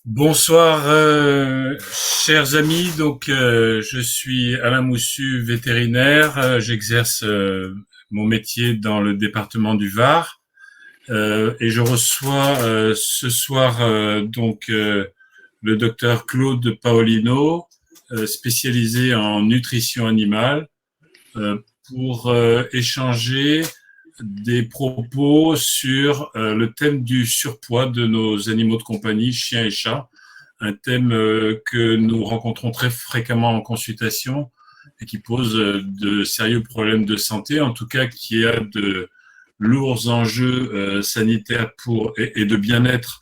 Bonsoir, chers amis. Je suis Alain Moussu, vétérinaire. J'exerce mon métier dans le département du Var. Et je reçois ce soir le docteur Claude Paolino, spécialisé en nutrition animale, euh, pour échanger des propos sur le thème du surpoids de nos animaux de compagnie, chiens et chats, un thème que nous rencontrons très fréquemment en consultation et qui pose de sérieux problèmes de santé, en tout cas qui a de lourds enjeux sanitaires et de bien-être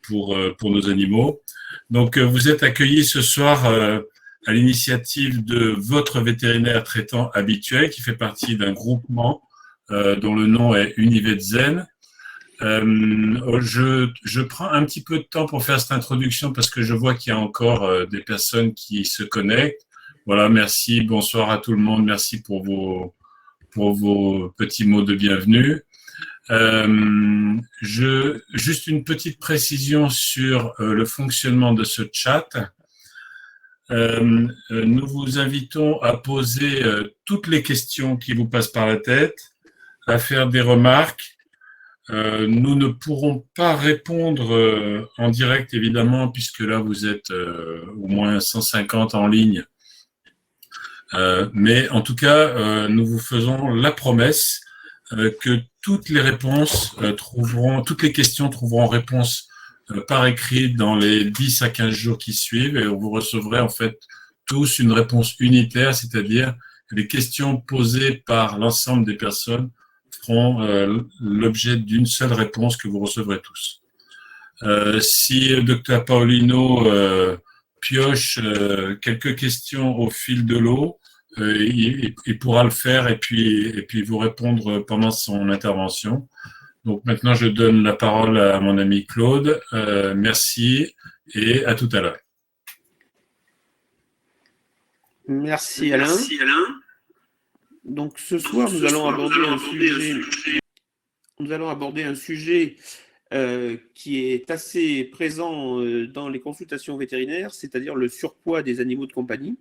pour nos animaux. Vous êtes accueillis ce soir à l'initiative de votre vétérinaire traitant habituel qui fait partie d'un groupement dont le nom est Univetzen. Je prends un petit peu de temps pour faire cette introduction parce que je vois qu'il y a encore des personnes qui se connectent. Voilà, merci, bonsoir à tout le monde, merci pour vos petits mots de bienvenue. Juste une petite précision sur le fonctionnement de ce chat. Nous vous invitons à poser toutes les questions qui vous passent par la tête, à faire des remarques. Nous ne pourrons pas répondre en direct, évidemment, puisque là, vous êtes au moins 150 en ligne. Mais en tout cas, nous vous faisons la promesse que toutes les questions trouveront réponse par écrit dans les 10 à 15 jours qui suivent et vous recevrez en fait tous une réponse unitaire, c'est-à-dire que les questions posées par l'ensemble des personnes feront l'objet d'une seule réponse que vous recevrez tous. Si Dr Paolino pioche quelques questions au fil de l'eau, il pourra le faire et puis vous répondre pendant son intervention. Donc maintenant, je donne la parole à mon ami Claude. Merci et à tout à l'heure. Merci Alain. Donc ce soir, nous allons aborder un sujet qui est assez présent dans les consultations vétérinaires, c'est-à-dire le surpoids des animaux de compagnie.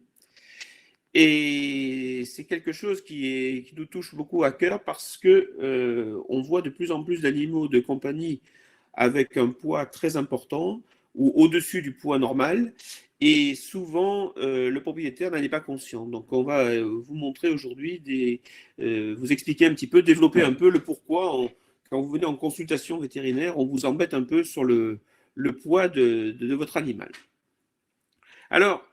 Et c'est quelque chose qui nous touche beaucoup à cœur parce que on voit de plus en plus d'animaux de compagnie avec un poids très important ou au-dessus du poids normal. Et souvent, le propriétaire n'en est pas conscient. Donc, on va vous montrer aujourd'hui, vous expliquer un petit peu, développer un peu le pourquoi. Quand vous venez en consultation vétérinaire, on vous embête un peu sur le poids de votre animal. Alors,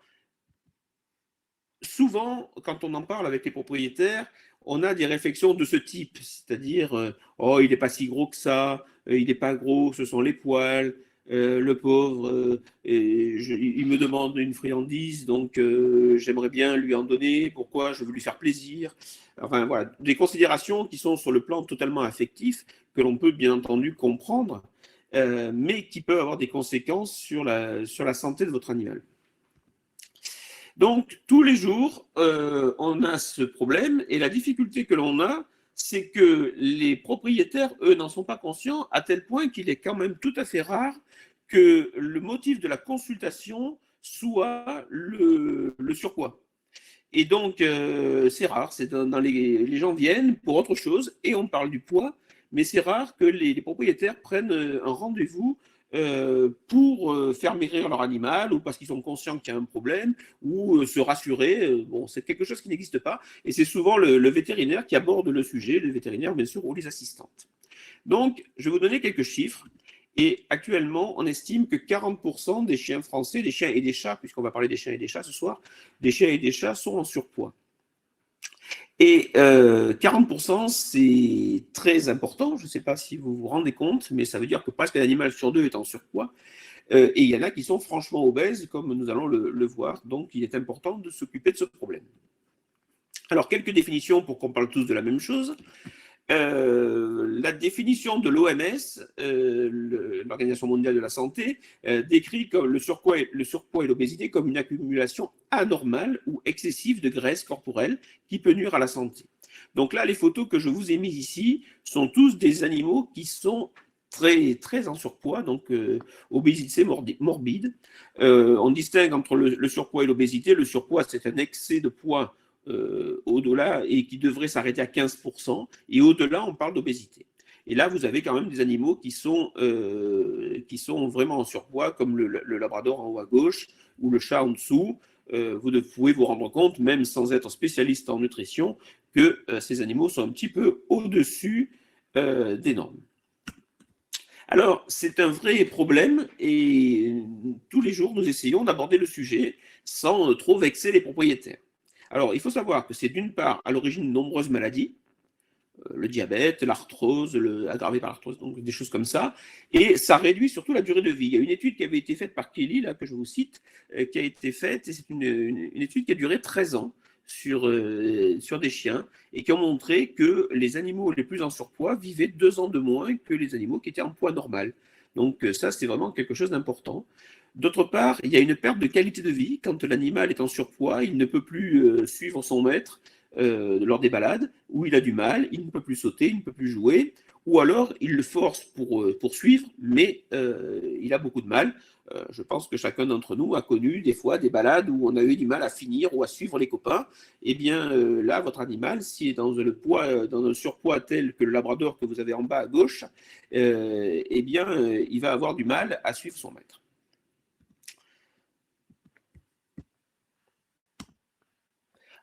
souvent, quand on en parle avec les propriétaires, on a des réflexions de ce type, c'est-à-dire oh, il n'est pas si gros que ça, il n'est pas gros, ce sont les poils, le pauvre, il me demande une friandise, donc j'aimerais bien lui en donner, pourquoi je veux lui faire plaisir. Enfin voilà, des considérations qui sont sur le plan totalement affectif, que l'on peut bien entendu comprendre, mais qui peuvent avoir des conséquences sur la santé de votre animal. Donc, tous les jours, on a ce problème et la difficulté que l'on a, c'est que les propriétaires, eux, n'en sont pas conscients à tel point qu'il est quand même tout à fait rare que le motif de la consultation soit le surpoids. Et donc, c'est rare, les gens viennent pour autre chose et on parle du poids, mais c'est rare que les propriétaires prennent un rendez-vous pour faire maigrir leur animal ou parce qu'ils sont conscients qu'il y a un problème ou se rassurer. Bon, c'est quelque chose qui n'existe pas et c'est souvent le vétérinaire qui aborde le sujet, le vétérinaire bien sûr ou les assistantes. Donc, je vais vous donner quelques chiffres. Et actuellement, on estime que 40% des chiens français, des chiens et des chats, puisqu'on va parler des chiens et des chats ce soir, des chiens et des chats sont en surpoids. Et 40%, c'est très important. Je ne sais pas si vous vous rendez compte, mais ça veut dire que presque un animal sur deux est en surpoids. Et il y en a qui sont franchement obèses, comme nous allons le voir. Donc, il est important de s'occuper de ce problème. Alors, quelques définitions pour qu'on parle tous de la même chose. La définition de l'OMS, l'Organisation mondiale de la santé, décrit comme le surpoids et l'obésité comme une accumulation anormale ou excessive de graisse corporelle qui peut nuire à la santé. Donc là, les photos que je vous ai mises ici sont tous des animaux qui sont très en surpoids, donc obésité morbide. On distingue entre le surpoids et l'obésité. Le surpoids, c'est un excès de poids au-delà et qui devrait s'arrêter à 15%. Et au-delà, on parle d'obésité. Et là, vous avez quand même des animaux qui sont vraiment en surpoids, comme le labrador en haut à gauche ou le chat en dessous. Vous pouvez vous rendre compte, même sans être spécialiste en nutrition, que ces animaux sont un petit peu au-dessus des normes. Alors, c'est un vrai problème et tous les jours, nous essayons d'aborder le sujet sans trop vexer les propriétaires. Alors, il faut savoir que c'est d'une part à l'origine de nombreuses maladies, le diabète, l'arthrose, aggravé par l'arthrose, donc des choses comme ça, et ça réduit surtout la durée de vie. Il y a une étude qui avait été faite par Kelly, là, que je vous cite, qui a été faite, et c'est une étude qui a duré 13 ans sur des chiens, et qui ont montré que les animaux les plus en surpoids vivaient 2 ans de moins que les animaux qui étaient en poids normal. Donc ça, c'est vraiment quelque chose d'important. D'autre part, il y a une perte de qualité de vie. Quand l'animal est en surpoids, il ne peut plus suivre son maître lors des balades, où il a du mal, il ne peut plus sauter, il ne peut plus jouer, ou alors il le force pour suivre, mais il a beaucoup de mal. Je pense que chacun d'entre nous a connu des fois des balades où on a eu du mal à finir ou à suivre les copains. Eh bien là, votre animal, s'il est dans dans un surpoids tel que le labrador que vous avez en bas à gauche, eh bien il va avoir du mal à suivre son maître.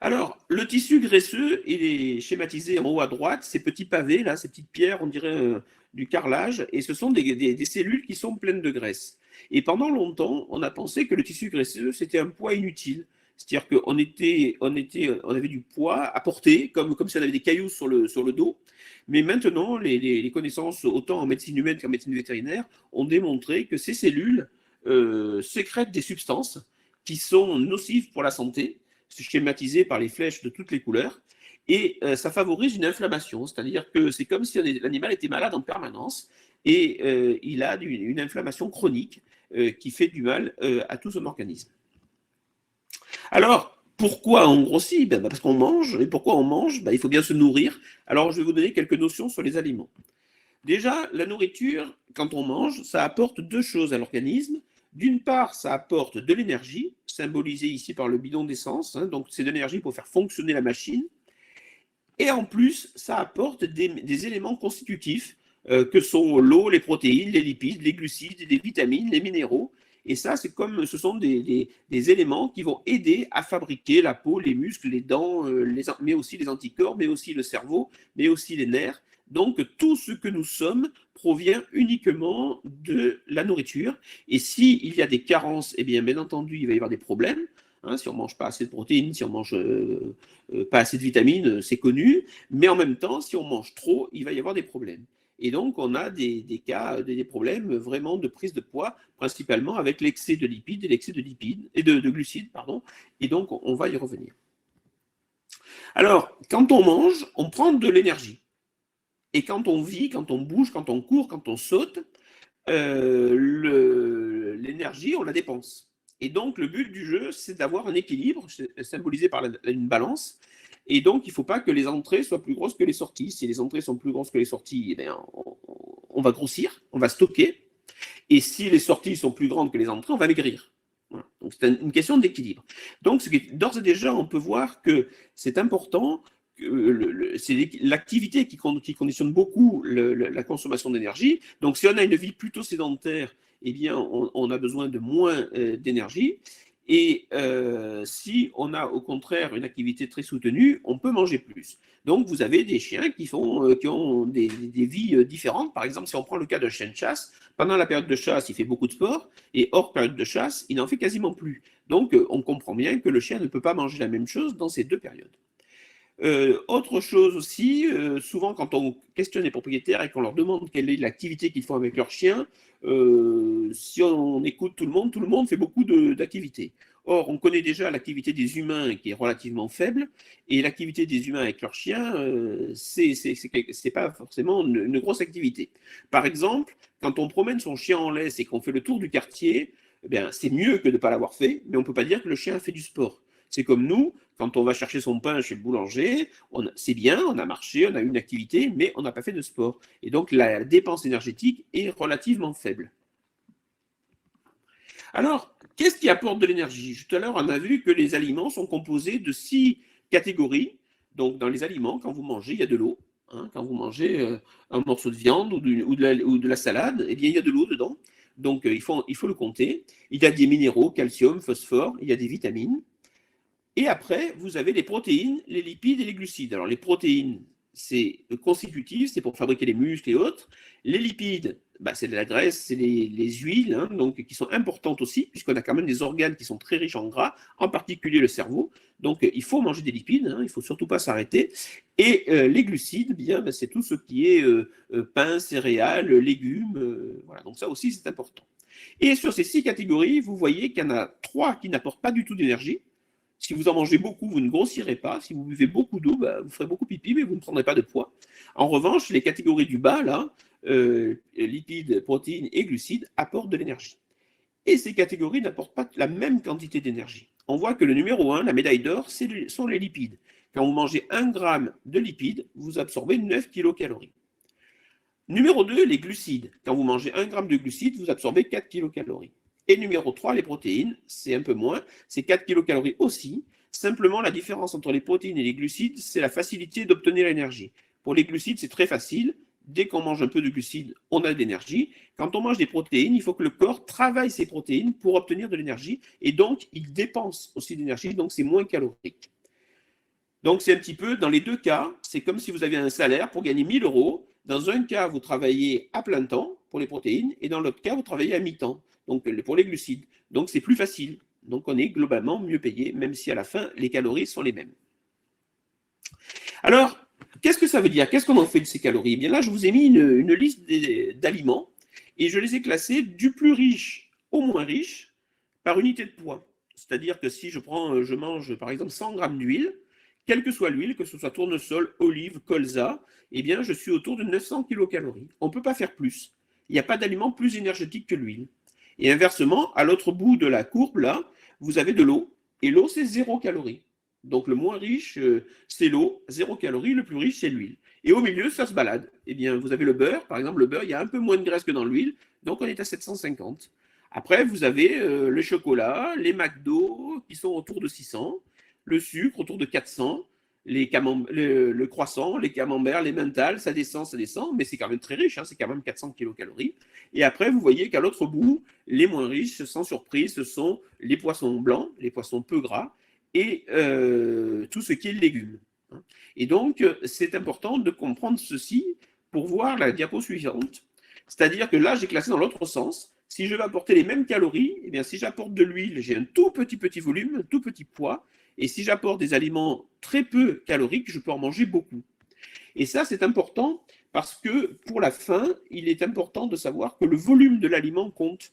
Alors, le tissu graisseux, il est schématisé en haut à droite, ces petits pavés, là, ces petites pierres, on dirait du carrelage, et ce sont des cellules qui sont pleines de graisse. Et pendant longtemps, on a pensé que le tissu graisseux, c'était un poids inutile. C'est-à-dire qu'on on avait du poids à porter, comme si on avait des cailloux sur le dos. Mais maintenant, les connaissances, autant en médecine humaine qu'en médecine vétérinaire, ont démontré que ces cellules sécrètent des substances qui sont nocives pour la santé, schématisé par les flèches de toutes les couleurs, et ça favorise une inflammation, c'est-à-dire que c'est comme si l'animal était malade en permanence, et il a une inflammation chronique qui fait du mal à tout son organisme. Alors, pourquoi on grossit? Parce qu'on mange, et pourquoi on mange? Il faut bien se nourrir. Alors, je vais vous donner quelques notions sur les aliments. Déjà, la nourriture, quand on mange, ça apporte 2 choses à l'organisme. D'une part, ça apporte de l'énergie, symbolisée ici par le bidon d'essence, hein, donc c'est de l'énergie pour faire fonctionner la machine. Et en plus, ça apporte des éléments constitutifs que sont l'eau, les protéines, les lipides, les glucides, les vitamines, les minéraux. Et ça, ce sont des éléments qui vont aider à fabriquer la peau, les muscles, les dents, mais aussi les anticorps, mais aussi le cerveau, mais aussi les nerfs. Donc, tout ce que nous sommes provient uniquement de la nourriture. Et s'il y a des carences, eh bien entendu, il va y avoir des problèmes. Hein, si on ne mange pas assez de protéines, si on ne mange pas assez de vitamines, c'est connu. Mais en même temps, si on mange trop, il va y avoir des problèmes. Et donc, on a des cas, des problèmes vraiment de prise de poids, principalement avec l'excès de lipides et l'excès de glucides, pardon. Et donc, on va y revenir. Alors, quand on mange, on prend de l'énergie. Et quand on vit, quand on bouge, quand on court, quand on saute, l'énergie, on la dépense. Et donc, le but du jeu, c'est d'avoir un équilibre, symbolisé par une balance. Et donc, il ne faut pas que les entrées soient plus grosses que les sorties. Si les entrées sont plus grosses que les sorties, eh bien, on va grossir, on va stocker. Et si les sorties sont plus grandes que les entrées, on va maigrir. Voilà. Donc, c'est une question d'équilibre. Donc, d'ores et déjà, on peut voir que c'est important. C'est l'activité qui conditionne beaucoup la consommation d'énergie. Donc, si on a une vie plutôt sédentaire, eh bien, on a besoin de moins d'énergie. Et si on a au contraire une activité très soutenue, on peut manger plus. Donc, vous avez des chiens qui ont des vies différentes. Par exemple, si on prend le cas d'un chien de chasse, pendant la période de chasse, il fait beaucoup de sport, et hors période de chasse, il n'en fait quasiment plus. Donc, on comprend bien que le chien ne peut pas manger la même chose dans ces 2 périodes. Autre chose aussi, souvent quand on questionne les propriétaires et qu'on leur demande quelle est l'activité qu'ils font avec leur chien, si on écoute tout le monde fait beaucoup d'activités. Or, on connaît déjà l'activité des humains qui est relativement faible, et l'activité des humains avec leurs chiens, c'est pas forcément une grosse activité. Par exemple, quand on promène son chien en laisse et qu'on fait le tour du quartier, eh bien, c'est mieux que de ne pas l'avoir fait, mais on ne peut pas dire que le chien a fait du sport. C'est comme nous, quand on va chercher son pain chez le boulanger, c'est bien, on a marché, on a eu une activité, mais on n'a pas fait de sport. Et donc la dépense énergétique est relativement faible. Alors, qu'est-ce qui apporte de l'énergie? Tout à l'heure, on a vu que les aliments sont composés de 6 catégories. Donc, dans les aliments, quand vous mangez, il y a de l'eau. Quand vous mangez un morceau de viande ou de la salade, eh bien, il y a de l'eau dedans. Donc, il faut le compter. Il y a des minéraux, calcium, phosphore, il y a des vitamines. Et après, vous avez les protéines, les lipides et les glucides. Alors, les protéines, c'est constitutif, c'est pour fabriquer les muscles et autres. Les lipides, c'est de la graisse, c'est les huiles, donc, qui sont importantes aussi, puisqu'on a quand même des organes qui sont très riches en gras, en particulier le cerveau. Donc, il faut manger des lipides, il ne faut surtout pas s'arrêter. Et les glucides, c'est tout ce qui est pain, céréales, légumes. Voilà, donc ça aussi, c'est important. Et sur ces 6 catégories, vous voyez qu'il y en a 3 qui n'apportent pas du tout d'énergie. Si vous en mangez beaucoup, vous ne grossirez pas. Si vous buvez beaucoup d'eau, vous ferez beaucoup pipi, mais vous ne prendrez pas de poids. En revanche, les catégories du bas, là, lipides, protéines et glucides, apportent de l'énergie. Et ces catégories n'apportent pas la même quantité d'énergie. On voit que le numéro 1, la médaille d'or, sont les lipides. Quand vous mangez 1 gramme de lipides, vous absorbez 9 kilocalories. Numéro 2, les glucides. Quand vous mangez 1 gramme de glucides, vous absorbez 4 kilocalories. Et numéro 3, les protéines, c'est un peu moins, c'est 4 kilocalories aussi. Simplement, la différence entre les protéines et les glucides, c'est la facilité d'obtenir l'énergie. Pour les glucides, c'est très facile. Dès qu'on mange un peu de glucides, on a de l'énergie. Quand on mange des protéines, il faut que le corps travaille ces protéines pour obtenir de l'énergie. Et donc, il dépense aussi de l'énergie, donc c'est moins calorique. Donc, c'est un petit peu, dans les deux cas, c'est comme si vous aviez un salaire pour gagner 1 000 euros. Dans un cas, vous travaillez à plein temps pour les protéines, et dans l'autre cas, vous travaillez à mi-temps, donc pour les glucides. Donc, c'est plus facile. Donc, on est globalement mieux payé, même si à la fin, les calories sont les mêmes. Alors, qu'est-ce que ça veut dire? Qu'est-ce qu'on en fait de ces calories? Eh bien là, je vous ai mis une liste d'aliments, et je les ai classés du plus riche au moins riche par unité de poids. C'est-à-dire que si je mange par exemple 100 grammes d'huile, quelle que soit l'huile, que ce soit tournesol, olive, colza, eh bien, je suis autour de 900 kilocalories. On ne peut pas faire plus. Il n'y a pas d'aliment plus énergétique que l'huile. Et inversement, à l'autre bout de la courbe, là, vous avez de l'eau. Et l'eau, c'est 0 calories. Donc, le moins riche, c'est l'eau, 0 calories. Le plus riche, c'est l'huile. Et au milieu, ça se balade. Eh bien, vous avez le beurre. Par exemple, le beurre, il y a un peu moins de graisse que dans l'huile. Donc, on est à 750. Après, vous avez le chocolat, les McDo, qui sont autour de 600. Le sucre, autour de 400. Le croissant, les camemberts, les mentales, ça descend, mais c'est quand même très riche, c'est quand même 400 kilocalories. Et après, vous voyez qu'à l'autre bout, les moins riches, sans surprise, ce sont les poissons blancs, les poissons peu gras, et tout ce qui est légumes. Et donc, c'est important de comprendre ceci pour voir la diapo suivante. C'est-à-dire que là, j'ai classé dans l'autre sens. Si je vais apporter les mêmes calories, eh bien, si j'apporte de l'huile, j'ai un tout petit volume, un tout petit poids. Et si j'apporte des aliments très peu caloriques, je peux en manger beaucoup. Et ça, c'est important parce que pour la faim, il est important de savoir que le volume de l'aliment compte.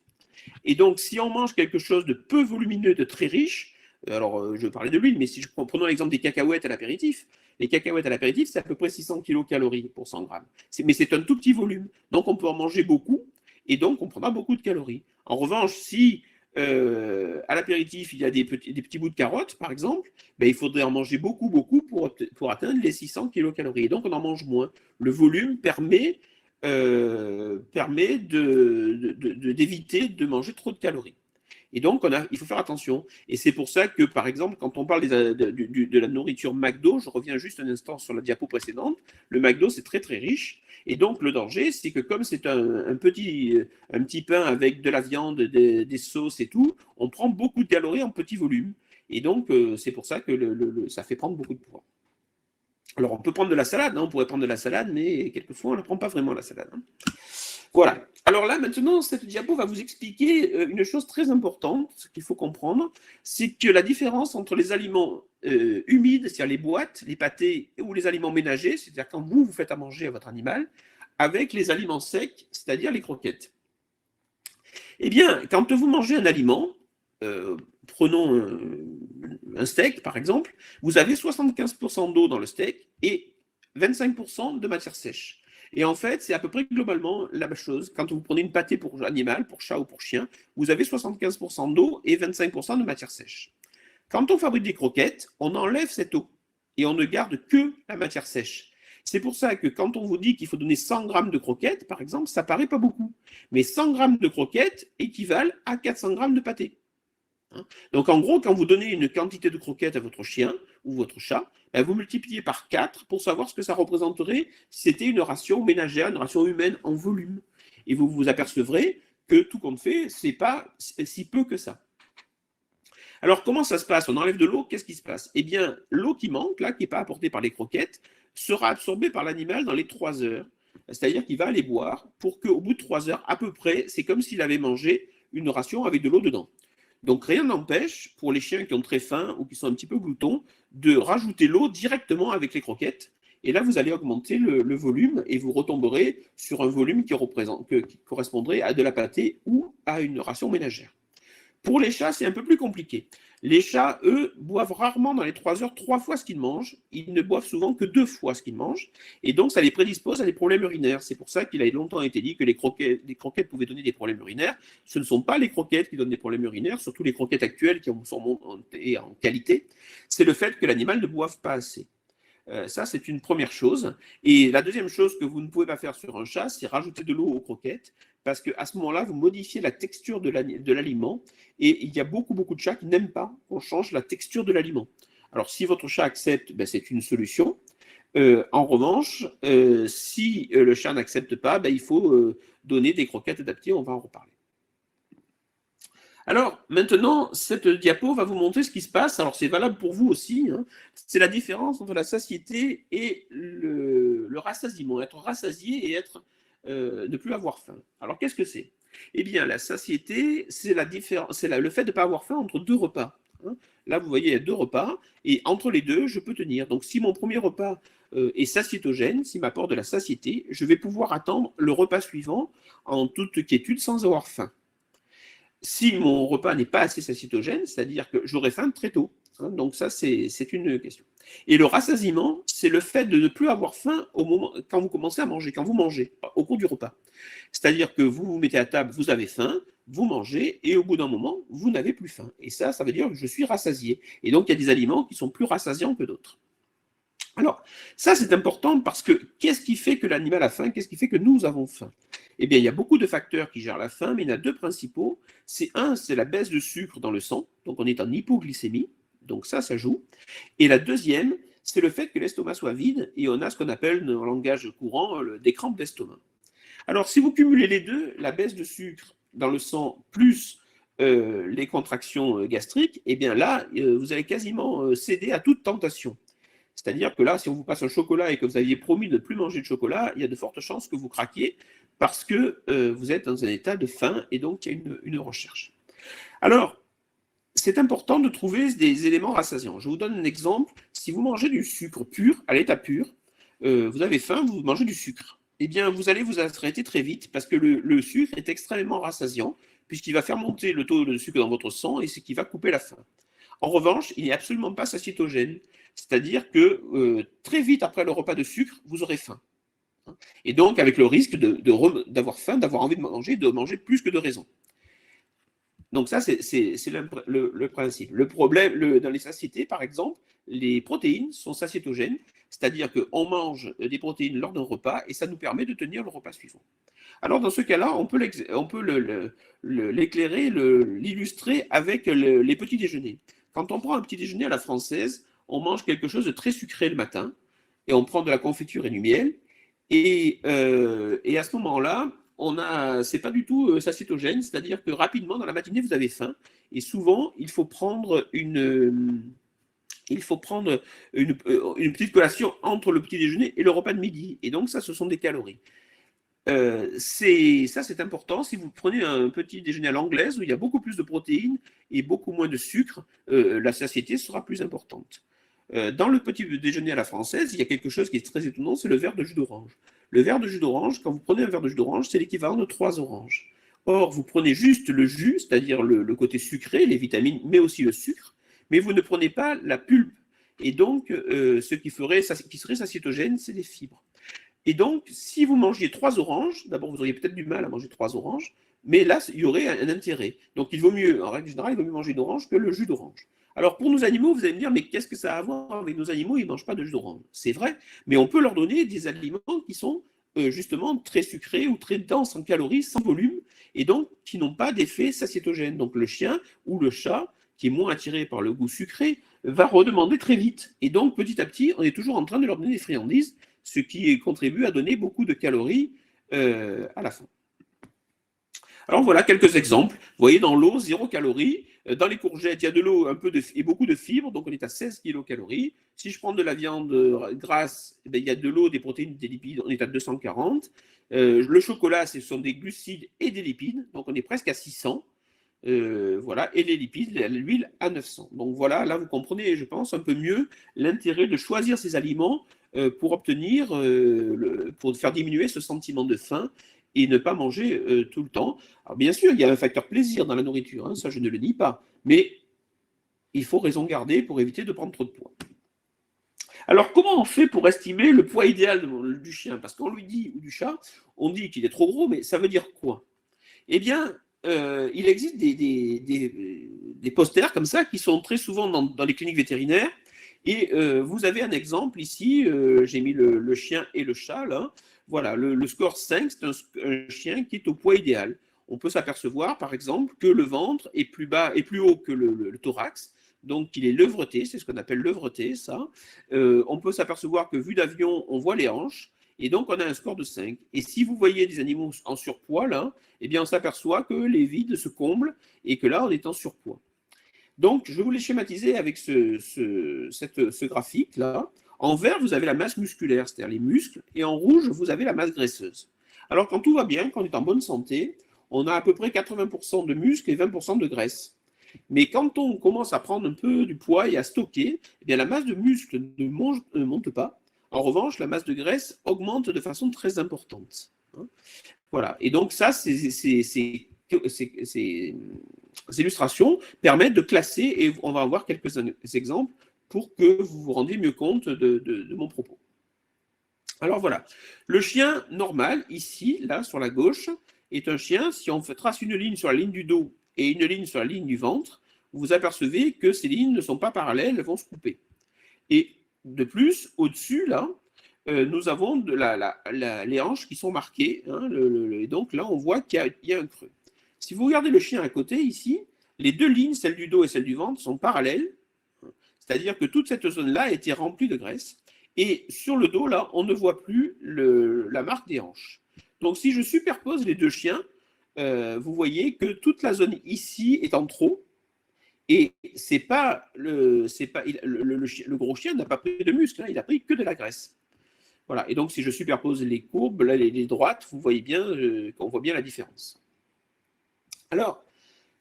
Et donc, si on mange quelque chose de peu volumineux, de très riche, alors je parlais de l'huile, mais si prenons l'exemple des cacahuètes à l'apéritif, les cacahuètes à l'apéritif, c'est à peu près 600 kilocalories pour 100 grammes. Mais c'est un tout petit volume. Donc, on peut en manger beaucoup et donc on prendra beaucoup de calories. En revanche, si à l'apéritif, il y a des petits bouts de carottes, par exemple, il faudrait en manger beaucoup pour atteindre les 600 kilocalories. Et donc, on en mange moins. Le volume permet d'éviter de manger trop de calories. Et donc, il faut faire attention. Et c'est pour ça que, par exemple, quand on parle de la nourriture McDo, je reviens juste un instant sur la diapo précédente, le McDo, c'est très, très riche. Et donc, le danger, c'est que comme c'est un petit pain avec de la viande, des sauces et tout, on prend beaucoup de calories en petit volume. Et donc, c'est pour ça que ça fait prendre beaucoup de poids. Alors, on peut prendre de la salade, on pourrait prendre de la salade, mais quelquefois, on ne la prend pas vraiment, la salade. Voilà. Alors là, maintenant, cette diapo va vous expliquer une chose très importante, ce qu'il faut comprendre, c'est que la différence entre les aliments humides, c'est-à-dire les boîtes, les pâtés, ou les aliments ménagers, c'est-à-dire quand vous faites à manger à votre animal, avec les aliments secs, c'est-à-dire les croquettes. Eh bien, quand vous mangez un aliment, prenons un steak par exemple, vous avez 75% d'eau dans le steak et 25% de matière sèche. Et en fait, c'est à peu près globalement la même chose. Quand vous prenez une pâtée pour animal, pour chat ou pour chien, vous avez 75% d'eau et 25% de matière sèche. Quand on fabrique des croquettes, on enlève cette eau et on ne garde que la matière sèche. C'est pour ça que quand on vous dit qu'il faut donner 100 grammes de croquettes, par exemple, ça paraît pas beaucoup. Mais 100 grammes de croquettes équivalent à 400 grammes de pâté. Donc en gros, quand vous donnez une quantité de croquettes à votre chien ou votre chat, vous multipliez par 4 pour savoir ce que ça représenterait si c'était une ration ménagère, une ration humaine en volume. Et vous vous apercevrez que tout compte fait, c'est pas si peu que ça. Alors comment ça se passe? On enlève de l'eau, qu'est-ce qui se passe? Eh bien, l'eau qui manque, là, qui n'est pas apportée par les croquettes, sera absorbée par l'animal dans les 3 heures. C'est-à-dire qu'il va aller boire pour qu'au bout de 3 heures, à peu près, c'est comme s'il avait mangé une ration avec de l'eau dedans. Donc rien n'empêche, pour les chiens qui ont très faim ou qui sont un petit peu gloutons, de rajouter l'eau directement avec les croquettes. Et là, vous allez augmenter le volume et vous retomberez sur un volume qui correspondrait à de la pâtée ou à une ration ménagère. Pour les chats, c'est un peu plus compliqué. Les chats, eux, boivent rarement dans les 3 heures 3 fois ce qu'ils mangent. Ils ne boivent souvent que 2 fois ce qu'ils mangent. Et donc, ça les prédispose à des problèmes urinaires. C'est pour ça qu'il a longtemps été dit que les croquettes pouvaient donner des problèmes urinaires. Ce ne sont pas les croquettes qui donnent des problèmes urinaires, surtout les croquettes actuelles qui sont montées en qualité. C'est le fait que l'animal ne boive pas assez. Ça, c'est une première chose. Et la deuxième chose que vous ne pouvez pas faire sur un chat, c'est rajouter de l'eau aux croquettes, parce qu'à ce moment-là, vous modifiez la texture de l'aliment, et il y a beaucoup de chats qui n'aiment pas qu'on change la texture de l'aliment. Alors, si votre chat accepte, c'est une solution. En revanche, si le chat n'accepte pas, il faut donner des croquettes adaptées, on va en reparler. Alors, maintenant, cette diapo va vous montrer ce qui se passe. Alors, c'est valable pour vous aussi. C'est la différence entre la satiété et le rassasiement. Être rassasié et ne plus avoir faim. Alors, qu'est-ce que c'est? Eh bien, la satiété, c'est le fait de ne pas avoir faim entre 2 repas. Là, vous voyez, il y a 2 repas. Et entre les deux, je peux tenir. Donc, si mon premier repas est satiétogène, s'il m'apporte de la satiété, je vais pouvoir attendre le repas suivant en toute quiétude sans avoir faim. Si mon repas n'est pas assez satiétogène, c'est-à-dire que j'aurai faim très tôt. Donc ça, c'est une question. Et le rassasiement, c'est le fait de ne plus avoir faim quand vous commencez à manger, quand vous mangez, au cours du repas. C'est-à-dire que vous vous mettez à table, vous avez faim, vous mangez, et au bout d'un moment, vous n'avez plus faim. Et ça veut dire que je suis rassasié. Et donc, il y a des aliments qui sont plus rassasiants que d'autres. Alors, ça, c'est important parce que qu'est-ce qui fait que l'animal a faim? Qu'est-ce qui fait que nous avons faim? Eh bien, il y a beaucoup de facteurs qui gèrent la faim, mais il y en a 2 principaux. C'est la baisse de sucre dans le sang, donc on est en hypoglycémie, donc ça joue. Et la deuxième, c'est le fait que l'estomac soit vide et on a ce qu'on appelle, en langage courant, des crampes d'estomac. Alors, si vous cumulez les deux, la baisse de sucre dans le sang plus les contractions gastriques, eh bien là, vous allez quasiment céder à toute tentation. C'est-à-dire que là, si on vous passe un chocolat et que vous aviez promis de ne plus manger de chocolat, il y a de fortes chances que vous craquiez parce que vous êtes dans un état de faim et donc il y a une recherche. Alors, c'est important de trouver des éléments rassasiants. Je vous donne un exemple. Si vous mangez du sucre pur, à l'état pur, vous avez faim, vous mangez du sucre. Eh bien, vous allez vous arrêter très vite parce que le sucre est extrêmement rassasiant puisqu'il va faire monter le taux de sucre dans votre sang et c'est qui va couper la faim. En revanche, il n'est absolument pas satiétogène. C'est-à-dire que très vite après le repas de sucre, vous aurez faim. Et donc, avec le risque d'avoir faim, d'avoir envie de manger plus que de raison. Donc ça, c'est le principe. Le problème, dans les satiétés, par exemple, les protéines sont satiétogènes, c'est-à-dire qu'on mange des protéines lors d'un repas et ça nous permet de tenir le repas suivant. Alors, dans ce cas-là, on peut l'éclairer, l'illustrer avec les petits déjeuners. Quand on prend un petit déjeuner à la française, on mange quelque chose de très sucré le matin, et on prend de la confiture et du miel, et à ce moment-là, c'est pas du tout satiétogène, c'est-à-dire que rapidement, dans la matinée, vous avez faim, et souvent, il faut prendre une petite collation entre le petit déjeuner et le repas de midi, et donc ça, ce sont des calories. C'est important. Si vous prenez un petit déjeuner à l'anglaise où il y a beaucoup plus de protéines et beaucoup moins de sucre, la satiété sera plus importante. Dans le petit déjeuner à la française, il y a quelque chose qui est très étonnant, c'est le verre de jus d'orange. Le verre de jus d'orange, quand vous prenez un verre de jus d'orange, c'est l'équivalent de 3 oranges. Or, vous prenez juste le jus, c'est-à-dire le côté sucré, les vitamines, mais aussi le sucre, mais vous ne prenez pas la pulpe. Et donc, ce qui serait satiétogène, c'est les fibres. Et donc, si vous mangiez 3 oranges, d'abord vous auriez peut-être du mal à manger 3 oranges, mais là, il y aurait un intérêt. Donc, il vaut mieux, en règle générale, il vaut mieux manger une orange que le jus d'orange. Alors, pour nos animaux, vous allez me dire, mais qu'est-ce que ça a à voir avec nos animaux? Ils ne mangent pas de jus d'orange. C'est vrai, mais on peut leur donner des aliments qui sont justement très sucrés ou très denses en calories, sans volume, et donc qui n'ont pas d'effet satiétogène. Donc, le chien ou le chat, qui est moins attiré par le goût sucré, va redemander très vite. Et donc, petit à petit, on est toujours en train de leur donner des friandises, ce qui contribue à donner beaucoup de calories à la fin. Alors voilà quelques exemples. Vous voyez, dans l'eau, 0 calories. Dans les courgettes, il y a de l'eau et beaucoup de fibres, donc on est à 16 kilocalories. Si je prends de la viande grasse, il y a de l'eau, des protéines, des lipides, on est à 240. Le chocolat, ce sont des glucides et des lipides, donc on est presque à 600. Voilà, et les lipides, l'huile à 900. Donc voilà, là vous comprenez, je pense, un peu mieux l'intérêt de choisir ces aliments pour obtenir, pour faire diminuer ce sentiment de faim et ne pas manger tout le temps. Alors bien sûr, il y a un facteur plaisir dans la nourriture, hein, ça je ne le nie pas, mais il faut raison garder pour éviter de prendre trop de poids. Alors comment on fait pour estimer le poids idéal du chien? Parce qu'on lui dit, ou du chat, on dit qu'il est trop gros, mais ça veut dire quoi? Eh bien, il existe des posters comme ça qui sont très souvent dans les cliniques vétérinaires. Et vous avez un exemple ici, j'ai mis le chien et le chat là. Voilà, le score 5, c'est un chien qui est au poids idéal. On peut s'apercevoir par exemple que le ventre est plus bas et plus haut que le thorax, donc il est levreté, c'est ce qu'on appelle levreté, ça. On peut s'apercevoir que vu d'avion, on voit les hanches, et donc on a un score de 5. Et si vous voyez des animaux en surpoids là, eh bien on s'aperçoit que les vides se comblent et que là on est en surpoids. Donc je vais vous les schématiser avec ce graphique-là. En vert, vous avez la masse musculaire, c'est-à-dire les muscles, et en rouge, vous avez la masse graisseuse. Alors quand tout va bien, quand on est en bonne santé, on a à peu près 80% de muscles et 20% de graisse. Mais quand on commence à prendre un peu du poids et à stocker, eh bien la masse de muscles ne monte pas. En revanche, la masse de graisse augmente de façon très importante. Voilà. Et donc ça, ces illustrations permettent de classer, et on va avoir quelques exemples pour que vous vous rendiez mieux compte de mon propos. Alors voilà, le chien normal, ici, là, sur la gauche, est un chien, si on trace une ligne sur la ligne du dos et une ligne sur la ligne du ventre, vous apercevez que ces lignes ne sont pas parallèles, elles vont se couper. Et de plus, au-dessus, là, nous avons les hanches qui sont marquées, hein, et donc là, on voit qu'il y a un creux. Si vous regardez le chien à côté, ici, les deux lignes, celle du dos et celle du ventre, sont parallèles, c'est-à-dire que toute cette zone-là a été remplie de graisse, et sur le dos, là, on ne voit plus la marque des hanches. Donc si je superpose les deux chiens, vous voyez que toute la zone ici est en trop, et le gros chien n'a pas pris de muscle, hein, il a pris que de la graisse. Voilà. Et donc, si je superpose les courbes, là, les droites, vous voyez bien qu'on voit bien la différence. Alors,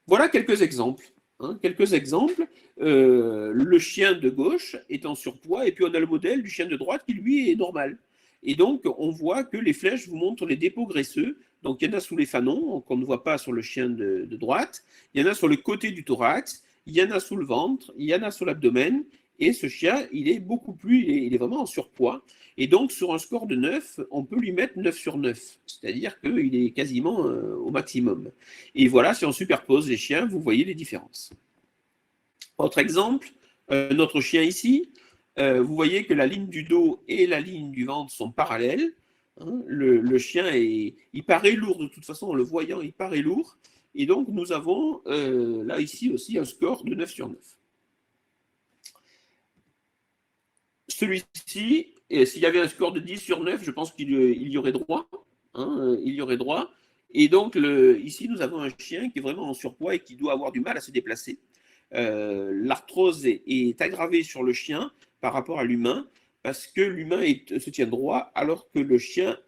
voilà quelques exemples. Hein, quelques exemples. Le chien de gauche est en surpoids, et puis on a le modèle du chien de droite qui, lui, est normal. Et donc, on voit que les flèches vous montrent les dépôts graisseux. Donc, il y en a sous les fanons, qu'on ne voit pas sur le chien de droite. Il y en a sur le côté du thorax. Il y en a sous le ventre. Il y en a sur l'abdomen. Et ce chien, il est beaucoup plus, il est vraiment en surpoids. Et donc, sur un score de 9, on peut lui mettre 9 sur 9. C'est-à-dire qu'il est quasiment au maximum. Et voilà, si on superpose les chiens, vous voyez les différences. Autre exemple, notre chien ici, vous voyez que la ligne du dos et la ligne du ventre sont parallèles. Hein, le chien, il paraît lourd, de toute façon, en le voyant, il paraît lourd. Et donc, nous avons là, ici aussi, un score de 9 sur 9. Celui-ci, s'il y avait un score de 10 sur 9, je pense qu'il y aurait droit. Hein, il y aurait droit. Et donc, ici, nous avons un chien qui est vraiment en surpoids et qui doit avoir du mal à se déplacer. L'arthrose est aggravée sur le chien par rapport à l'humain, parce que l'humain se tient droit alors que le chien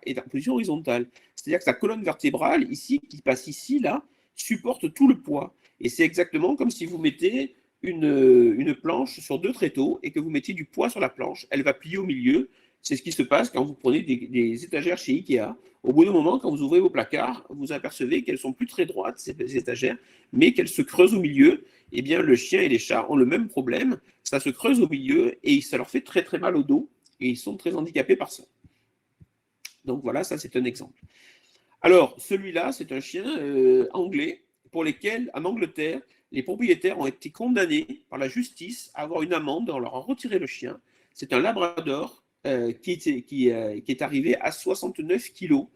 est en position horizontale. C'est-à-dire que sa colonne vertébrale, ici, qui passe ici, là, supporte tout le poids. Et c'est exactement comme si vous mettez une planche sur deux tréteaux et que vous mettiez du poids sur la planche. Elle va plier au milieu. C'est ce qui se passe quand vous prenez des étagères chez Ikea. Au bout d'un moment, quand vous ouvrez vos placards, vous apercevez qu'elles sont plus très droites, ces étagères, mais qu'elles se creusent au milieu. Eh bien, le chien et les chats ont le même problème. Ça se creuse au milieu et ça leur fait très très mal au dos. Et ils sont très handicapés par ça. Donc voilà, ça c'est un exemple. Alors, celui-là, c'est un chien anglais pour lesquels, en Angleterre, les propriétaires ont été condamnés par la justice à avoir une amende, on leur a retiré le chien. C'est un labrador qui est arrivé à 69 kilos.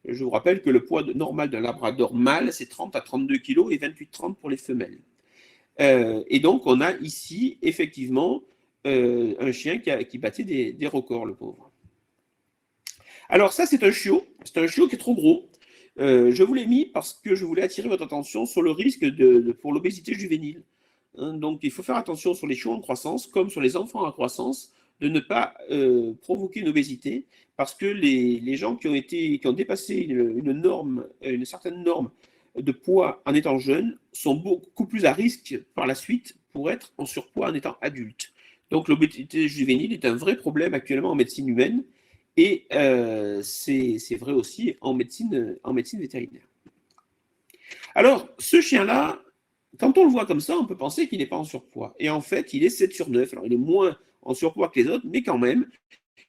Je vous rappelle que le poids normal d'un labrador mâle, c'est 30 à 32 kilos et 28-30 pour les femelles. Et donc, on a ici, effectivement, un chien qui battait des records, le pauvre. Alors ça, c'est un chiot qui est trop gros. Je vous l'ai mis parce que je voulais attirer votre attention sur le risque pour l'obésité juvénile. Donc, il faut faire attention sur les chiots en croissance, comme sur les enfants en croissance, de ne pas provoquer une obésité, parce que les gens qui ont dépassé une certaine norme de poids en étant jeunes sont beaucoup plus à risque par la suite pour être en surpoids en étant adultes. Donc, l'obésité juvénile est un vrai problème actuellement en médecine humaine, et c'est vrai aussi en médecine vétérinaire. Alors, ce chien-là, quand on le voit comme ça, on peut penser qu'il n'est pas en surpoids. Et en fait, il est 7 sur 9. Alors, il est moins en surpoids que les autres, mais quand même.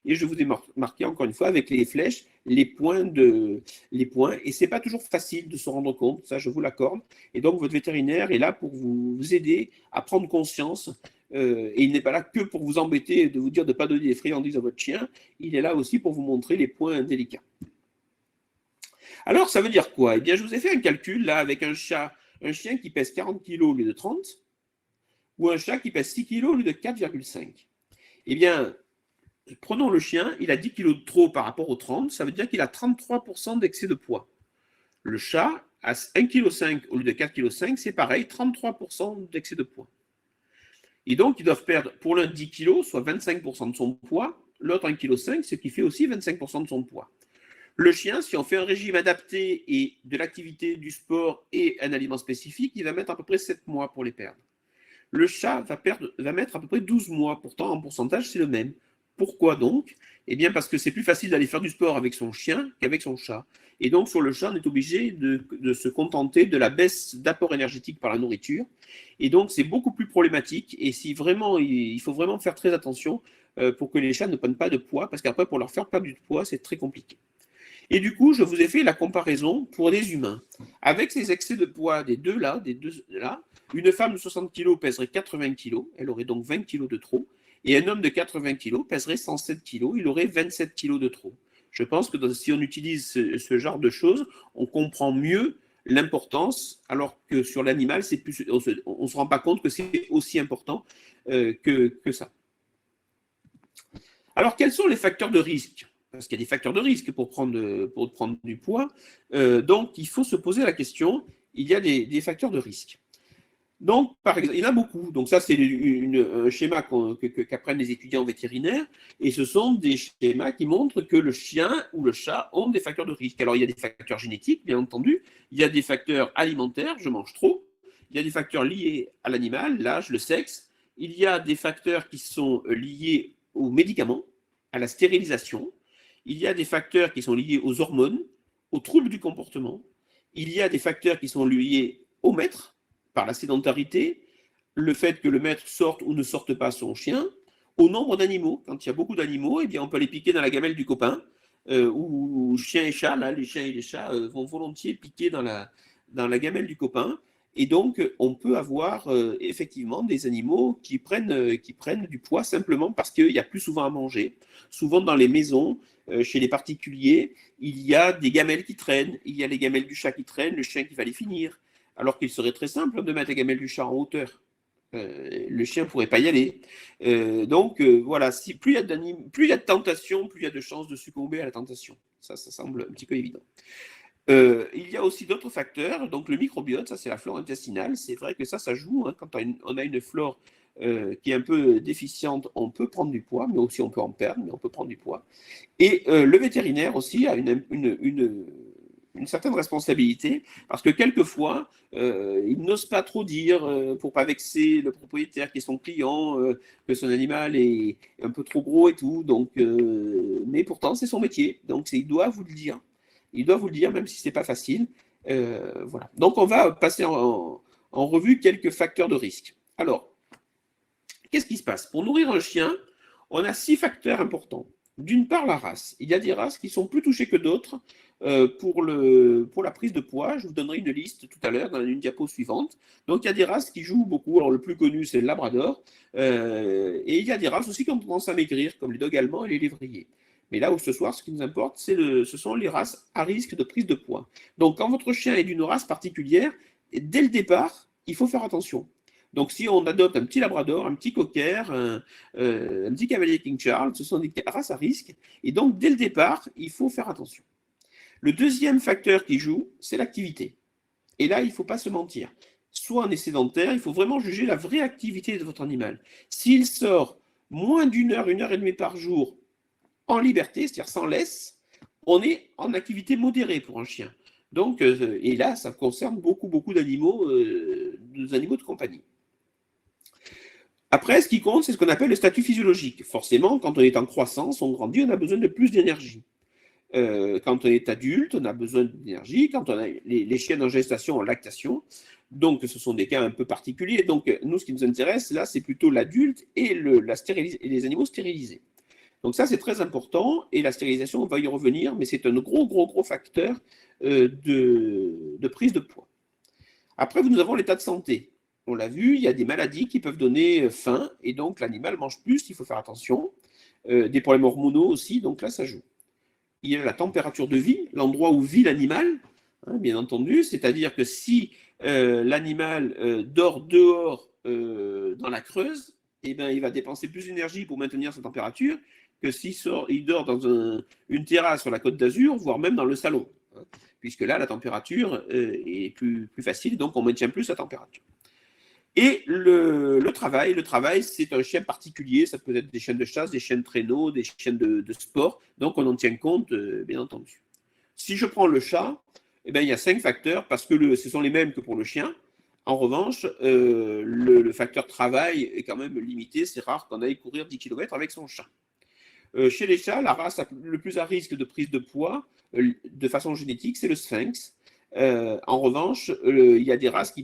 Et je vous ai marqué encore une fois avec les flèches, les points. Et ce n'est pas toujours facile de se rendre compte, ça je vous l'accorde. Et donc, votre vétérinaire est là pour vous aider à prendre conscience. Et il n'est pas là que pour vous embêter et de vous dire de ne pas donner des friandises à votre chien. Il est là aussi pour vous montrer les points délicats. Alors, ça veut dire quoi? Eh bien, je vous ai fait un calcul là avec un chien qui pèse 40 kg au lieu de 30, ou un chat qui pèse 6 kg au lieu de 4,5. Eh bien, prenons le chien, il a 10 kg de trop par rapport aux 30, ça veut dire qu'il a 33% d'excès de poids. Le chat a 1,5 kg au lieu de 4,5 kg, c'est pareil, 33% d'excès de poids. Et donc, ils doivent perdre pour l'un 10 kg, soit 25% de son poids, l'autre 1,5 kg, ce qui fait aussi 25% de son poids. Le chien, si on fait un régime adapté et de l'activité, du sport et un aliment spécifique, il va mettre à peu près 7 mois pour les perdre. Le chat va mettre à peu près 12 mois, pourtant en pourcentage c'est le même. Pourquoi donc? Eh bien parce que c'est plus facile d'aller faire du sport avec son chien qu'avec son chat. Et donc sur le chat, on est obligé de se contenter de la baisse d'apport énergétique par la nourriture. Et donc c'est beaucoup plus problématique. Et si vraiment, il faut vraiment faire très attention pour que les chats ne prennent pas de poids, parce qu'après pour leur faire perdre du poids, c'est très compliqué. Et du coup, je vous ai fait la comparaison pour les humains. Avec ces excès de poids des deux là, une femme de 60 kg pèserait 80 kg, elle aurait donc 20 kg de trop, et un homme de 80 kg pèserait 107 kg, il aurait 27 kg de trop. Je pense que si on utilise ce genre de choses, on comprend mieux l'importance, alors que sur l'animal, on ne se rend pas compte que c'est aussi important que ça. Alors, quels sont les facteurs de risque? Parce qu'il y a des facteurs de risque pour prendre du poids. Donc, il faut se poser la question, il y a des facteurs de risque. Donc, par exemple, il y en a beaucoup. Donc, ça, c'est un schéma qu'apprennent les étudiants vétérinaires. Et ce sont des schémas qui montrent que le chien ou le chat ont des facteurs de risque. Alors, il y a des facteurs génétiques, bien entendu. Il y a des facteurs alimentaires, je mange trop. Il y a des facteurs liés à l'animal, l'âge, le sexe. Il y a des facteurs qui sont liés aux médicaments, à la stérilisation. Il y a des facteurs qui sont liés aux hormones, aux troubles du comportement. Il y a des facteurs qui sont liés au maître, par la sédentarité, le fait que le maître sorte ou ne sorte pas son chien, au nombre d'animaux. Quand il y a beaucoup d'animaux, eh bien, on peut les piquer dans la gamelle du copain, ou chien et chat, là, les chiens et les chats vont volontiers piquer dans la gamelle du copain. Et donc, on peut avoir effectivement des animaux qui prennent du poids simplement parce qu'il y a plus souvent à manger. Souvent dans les maisons, chez les particuliers, il y a des gamelles qui traînent, il y a les gamelles du chat qui traînent, le chien qui va les finir. Alors qu'il serait très simple de mettre la gamelle du chat en hauteur. Le chien ne pourrait pas y aller. Donc, voilà, plus il y a de tentation, plus il y a de chances de succomber à la tentation. Ça semble un petit peu évident. Il y a aussi d'autres facteurs, donc le microbiote, ça c'est la flore intestinale, c'est vrai que ça joue, hein, quand on a une flore qui est un peu déficiente, on peut prendre du poids, mais aussi on peut en perdre, mais on peut prendre du poids. Et le vétérinaire aussi a une certaine responsabilité, parce que quelquefois, il n'ose pas trop dire, pour pas vexer le propriétaire qui est son client, que son animal est un peu trop gros et tout, donc, mais pourtant c'est son métier, donc il doit vous le dire. Il doit vous le dire, même si ce n'est pas facile. Voilà. Donc, on va passer en revue quelques facteurs de risque. Alors, qu'est-ce qui se passe? Pour nourrir un chien, on a 6 facteurs importants. D'une part, la race. Il y a des races qui sont plus touchées que d'autres pour la prise de poids. Je vous donnerai une liste tout à l'heure dans une diapo suivante. Donc, il y a des races qui jouent beaucoup. Alors, le plus connu, c'est le Labrador. Et il y a des races aussi qui ont tendance à maigrir, comme les dogs allemands et les lévriers. Mais là où ce soir, ce qui nous importe, ce sont les races à risque de prise de poids. Donc, quand votre chien est d'une race particulière, dès le départ, il faut faire attention. Donc, si on adopte un petit Labrador, un petit Cocker, un petit Cavalier King Charles, ce sont des races à risque. Et donc, dès le départ, il faut faire attention. Le deuxième facteur qui joue, c'est l'activité. Et là, il ne faut pas se mentir. Soit on est sédentaire, il faut vraiment juger la vraie activité de votre animal. S'il sort moins d'une heure, 1 heure et demie par jour en liberté, c'est-à-dire sans laisse, on est en activité modérée pour un chien. Donc, et là, ça concerne beaucoup d'animaux, des animaux de compagnie. Après, ce qui compte, c'est ce qu'on appelle le statut physiologique. Forcément, quand on est en croissance, on grandit, on a besoin de plus d'énergie. Quand on est adulte, on a besoin d'énergie. Quand on a les chiens en gestation, en lactation, donc ce sont des cas un peu particuliers. Donc, nous, ce qui nous intéresse, là, c'est plutôt l'adulte et les animaux stérilisés. Donc ça, c'est très important, et la stérilisation, on va y revenir, mais c'est un gros facteur de prise de poids. Après, nous avons l'état de santé. On l'a vu, il y a des maladies qui peuvent donner faim, et donc l'animal mange plus, il faut faire attention. Des problèmes hormonaux aussi, donc là, ça joue. Il y a la température de vie, l'endroit où vit l'animal, hein, bien entendu, c'est-à-dire que si l'animal dort dehors dans la Creuse, eh ben, il va dépenser plus d'énergie pour maintenir sa température que s'il dort dans une terrasse sur la Côte d'Azur, voire même dans le salon, hein, puisque là, la température est plus facile, donc on maintient plus la température. Et le travail, c'est un chien particulier, ça peut être des chiens de chasse, des chiens de traîneau, des chiens de sport, donc on en tient compte, bien entendu. Si je prends le chat, eh bien, il y a 5 facteurs, parce que ce sont les mêmes que pour le chien. En revanche, le facteur travail est quand même limité, c'est rare qu'on aille courir 10 km avec son chat. Chez les chats, la race le plus à risque de prise de poids, de façon génétique, c'est le Sphinx. En revanche, il y a des races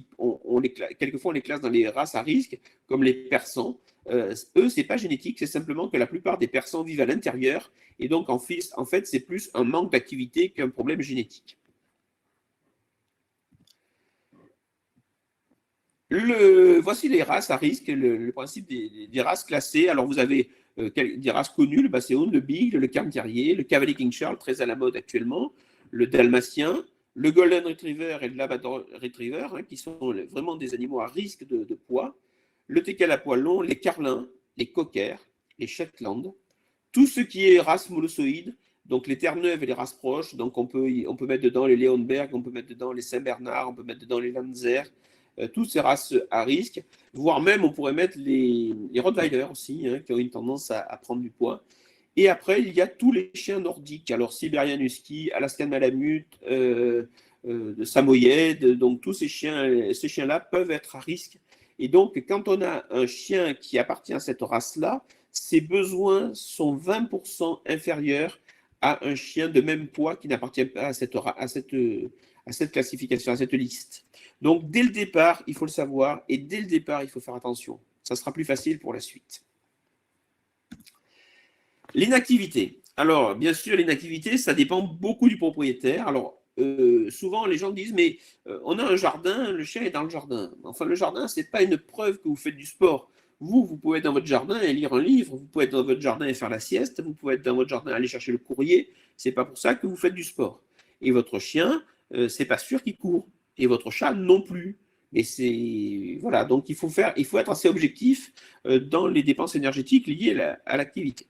quelquefois on les classe dans les races à risque, comme les persans. Eux, c'est pas génétique, c'est simplement que la plupart des persans vivent à l'intérieur, et donc en fait, c'est plus un manque d'activité qu'un problème génétique. Voici les races à risque, le principe des races classées. Alors vous avez des races connues, le Basset-Hound, le Beagle, le Cairn Terrier, le Cavalier King Charles, très à la mode actuellement, le Dalmatien, le Golden Retriever et le Labrador Retriever, hein, qui sont vraiment des animaux à risque de poids, le Teckel à poil long, les Carlins, les Cockers, les Shetland, tout ce qui est race molossoïde, donc les Terre-Neuve et les races proches, donc on peut mettre dedans les Leonberg, on peut mettre dedans les Saint-Bernard, on peut mettre dedans les Lanzer, toutes ces races à risque, voire même on pourrait mettre les Rottweiler aussi, hein, qui ont une tendance à prendre du poids. Et après, il y a tous les chiens nordiques, alors Siberian Husky, Alaskan Malamute, Samoyed, donc tous ces chiens-là peuvent être à risque. Et donc, quand on a un chien qui appartient à cette race-là, ses besoins sont 20% inférieurs à un chien de même poids qui n'appartient pas à cette classification, à cette liste. Donc, dès le départ, il faut le savoir, et dès le départ, il faut faire attention. Ça sera plus facile pour la suite. L'inactivité. Alors, bien sûr, l'inactivité, ça dépend beaucoup du propriétaire. Alors, souvent, les gens disent, mais on a un jardin, le chien est dans le jardin. Enfin, le jardin, ce n'est pas une preuve que vous faites du sport. Vous pouvez être dans votre jardin et lire un livre, vous pouvez être dans votre jardin et faire la sieste, vous pouvez être dans votre jardin et aller chercher le courrier. Ce n'est pas pour ça que vous faites du sport. Et votre chien, c'est pas sûr qu'il court. Et votre chat non plus. Et c'est voilà, donc il faut être assez objectif dans les dépenses énergétiques liées à l'activité.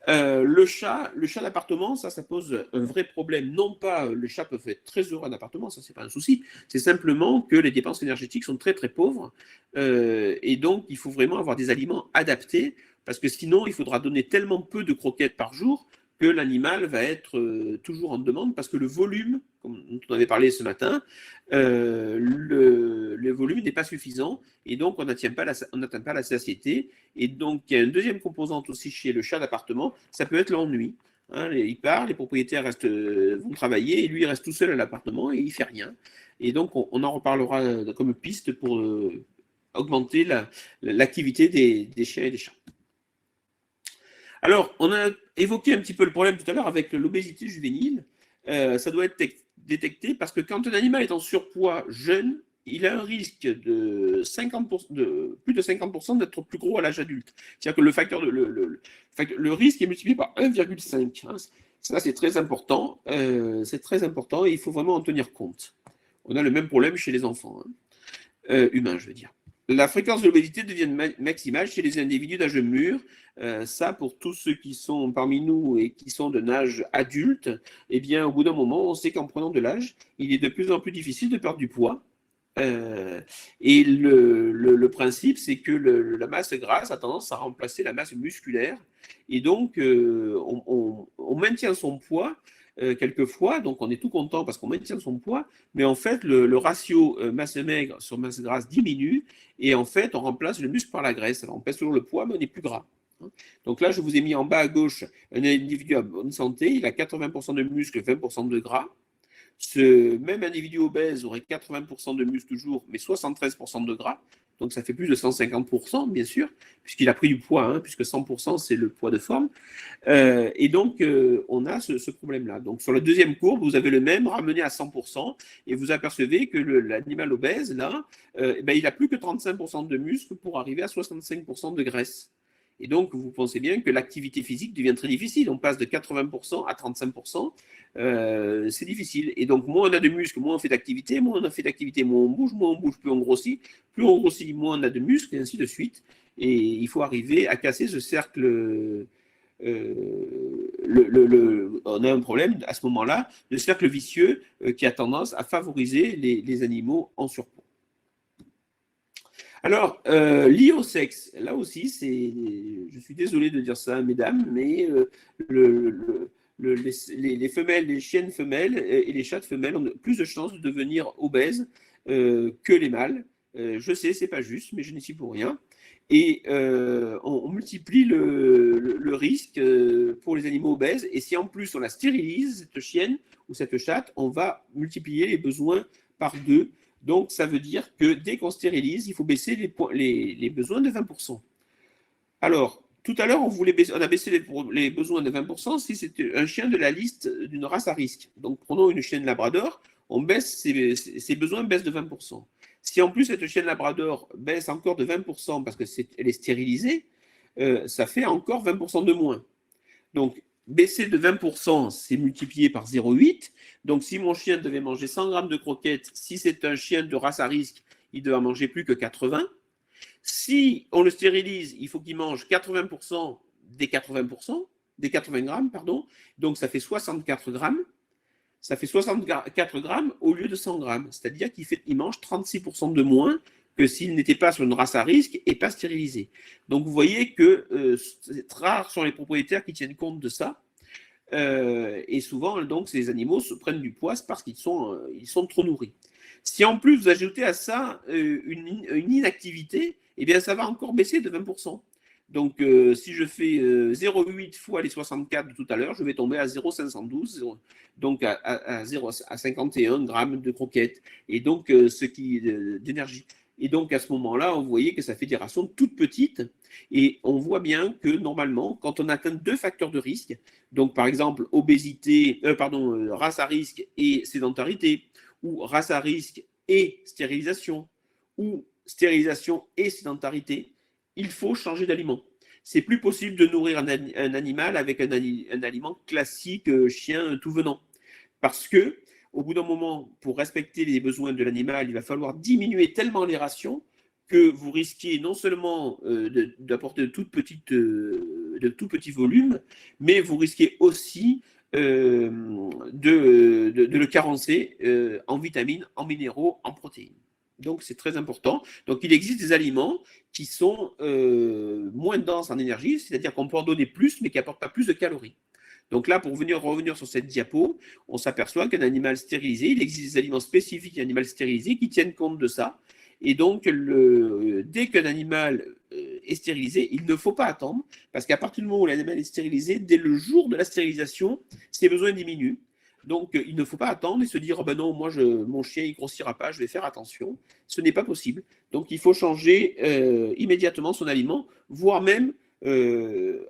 Le chat d'appartement, ça pose un vrai problème. Non pas le chat peut être très heureux en appartement, ça c'est pas un souci. C'est simplement que les dépenses énergétiques sont très pauvres et donc il faut vraiment avoir des aliments adaptés parce que sinon il faudra donner tellement peu de croquettes par jour que l'animal va être toujours en demande parce que le volume, comme on avait parlé ce matin, le volume n'est pas suffisant et donc on n'atteint pas la satiété. Et donc il y a une deuxième composante aussi chez le chat d'appartement, ça peut être l'ennui. Hein, il part, les propriétaires vont travailler et lui il reste tout seul à l'appartement et il ne fait rien. Et donc on en reparlera comme piste pour augmenter l'activité des chiens et des chats. Alors, on a évoqué un petit peu le problème tout à l'heure avec l'obésité juvénile. ça doit être détecté parce que quand un animal est en surpoids jeune, il a un risque de 50%, plus de 50% d'être plus gros à l'âge adulte. C'est-à-dire que le risque est multiplié par 1,5. Hein. Ça, c'est très important. C'est très important et il faut vraiment en tenir compte. On a le même problème chez les enfants, hein. Humains, je veux dire. La fréquence de l'obésité devient maximale chez les individus d'âge mûr. Ça, pour tous ceux qui sont parmi nous et qui sont d'un âge adulte, eh bien, au bout d'un moment, on sait qu'en prenant de l'âge, il est de plus en plus difficile de perdre du poids. Et le principe, c'est que la masse grasse a tendance à remplacer la masse musculaire. Et donc, on maintient son poids quelquefois, donc on est tout content parce qu'on maintient son poids, mais en fait, le ratio masse maigre sur masse grasse diminue, et en fait, on remplace le muscle par la graisse. Alors, on pèse toujours le poids, mais on est plus gras. Donc là, je vous ai mis en bas à gauche un individu à bonne santé, il a 80% de muscle, 20% de gras. Ce même individu obèse aurait 80% de muscle toujours, mais 73% de gras. Donc ça fait plus de 150%, bien sûr, puisqu'il a pris du poids, hein, puisque 100% c'est le poids de forme. Et donc on a ce problème-là. Donc sur la deuxième courbe, vous avez le même ramené à 100%, et vous apercevez que l'animal obèse, là, ben, il a plus que 35% de muscle pour arriver à 65% de graisse. Et donc, vous pensez bien que l'activité physique devient très difficile. On passe de 80% à 35%. C'est difficile. Et donc, moins on a de muscles, moins on fait d'activité. Moins on a fait d'activité, moins on bouge, plus on grossit. Plus on grossit, moins on a de muscles, et ainsi de suite. Et il faut arriver à casser ce cercle. On a un problème à ce moment-là, le cercle vicieux qui a tendance à favoriser les animaux en surpoids. Alors, lié au sexe, là aussi, je suis désolé de dire ça, mesdames, mais les femelles, les chiennes femelles et les chats femelles ont plus de chances de devenir obèses que les mâles. Je sais, c'est pas juste, mais je n'y suis pour rien. Et on multiplie le risque pour les animaux obèses. Et si en plus on la stérilise, cette chienne ou cette chatte, on va multiplier les besoins par 2. Donc, ça veut dire que dès qu'on stérilise, il faut baisser les besoins de 20%. Alors, tout à l'heure, on a baissé les besoins de 20% si c'était un chien de la liste d'une race à risque. Donc, prenons une chienne labrador, ses besoins baissent de 20%. Si en plus cette chienne labrador baisse encore de 20% parce qu'elle est stérilisée, ça fait encore 20% de moins. Donc, baisser de 20%, c'est multiplié par 0,8. Donc, si mon chien devait manger 100 grammes de croquettes, si c'est un chien de race à risque, il devra manger plus que 80. Si on le stérilise, il faut qu'il mange 80% des 80%, des 80 grammes, pardon. Donc, ça fait 64 grammes. Ça fait 64 grammes au lieu de 100 grammes. C'est-à-dire qu'il mange 36% de moins que s'il n'était pas sur une race à risque et pas stérilisé. Donc vous voyez que rares sont les propriétaires qui tiennent compte de ça. Et souvent, donc, ces animaux se prennent du poids parce qu'ils sont trop nourris. Si en plus vous ajoutez à ça une inactivité, eh bien ça va encore baisser de 20%. Donc si je fais 0,8 fois les 64 de tout à l'heure, je vais tomber à 0,512, donc à 51 grammes de croquettes, et donc d'énergie. Et donc, à ce moment-là, vous voyez que ça fait des rations toutes petites. Et on voit bien que, normalement, quand on atteint 2 facteurs de risque, donc par exemple, race à risque et sédentarité, ou race à risque et stérilisation, ou stérilisation et sédentarité, il faut changer d'aliment. C'est plus possible de nourrir un animal avec un aliment classique, chien tout venant. Parce que, au bout d'un moment, pour respecter les besoins de l'animal, il va falloir diminuer tellement les rations que vous risquez non seulement d'apporter de tout petits volumes, mais vous risquez aussi de le carencer en vitamines, en minéraux, en protéines. Donc, c'est très important. Donc, il existe des aliments qui sont moins denses en énergie, c'est-à-dire qu'on peut en donner plus, mais qui n'apportent pas plus de calories. Donc là, pour revenir sur cette diapo, on s'aperçoit qu'un animal stérilisé, il existe des aliments spécifiques d'un animal stérilisé qui tiennent compte de ça. Et donc, dès qu'un animal est stérilisé, il ne faut pas attendre, parce qu'à partir du moment où l'animal est stérilisé, dès le jour de la stérilisation, ses besoins diminuent. Donc, il ne faut pas attendre et se dire, oh ben non, mon chien, il ne grossira pas, je vais faire attention. Ce n'est pas possible. Donc, il faut changer immédiatement son aliment, voire même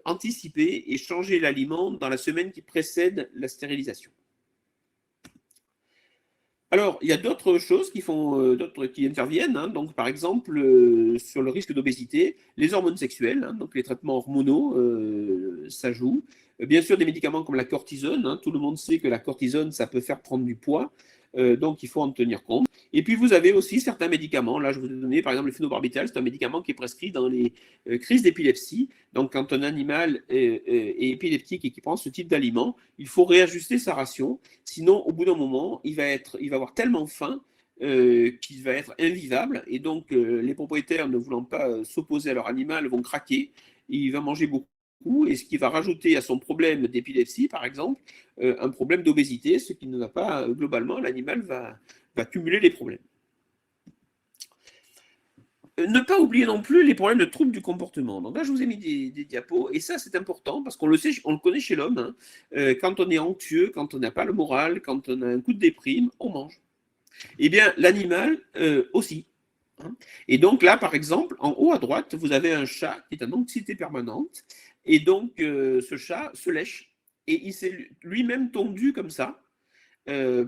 anticiper et changer l'aliment dans la semaine qui précède la stérilisation. Alors, il y a d'autres choses qui interviennent, hein. Donc, par exemple, sur le risque d'obésité, les hormones sexuelles, hein, donc les traitements hormonaux, ça joue. Bien sûr, des médicaments comme la cortisone, hein. Tout le monde sait que la cortisone, ça peut faire prendre du poids, donc il faut en tenir compte. Et puis, vous avez aussi certains médicaments. Là, je vous ai donné, par exemple, le phénobarbital, c'est un médicament qui est prescrit dans les crises d'épilepsie. Donc, quand un animal est épileptique et qui prend ce type d'aliment, il faut réajuster sa ration. Sinon, au bout d'un moment, il va avoir tellement faim qu'il va être invivable. Et donc, les propriétaires, ne voulant pas s'opposer à leur animal, vont craquer. Il va manger beaucoup. Et ce qui va rajouter à son problème d'épilepsie, par exemple, un problème d'obésité, ce qui ne va pas, globalement, l'animal va cumuler les problèmes. Ne pas oublier non plus les problèmes de troubles du comportement. Donc là, je vous ai mis des diapos, et ça, c'est important, parce qu'on le sait, on le connaît chez l'homme, hein. Quand on est anxieux, quand on n'a pas le moral, quand on a un coup de déprime, on mange. Eh bien, l'animal aussi, hein. Et donc là, par exemple, en haut à droite, vous avez un chat qui est en anxiété permanente, et donc ce chat se lèche, et il s'est lui-même tondu comme ça,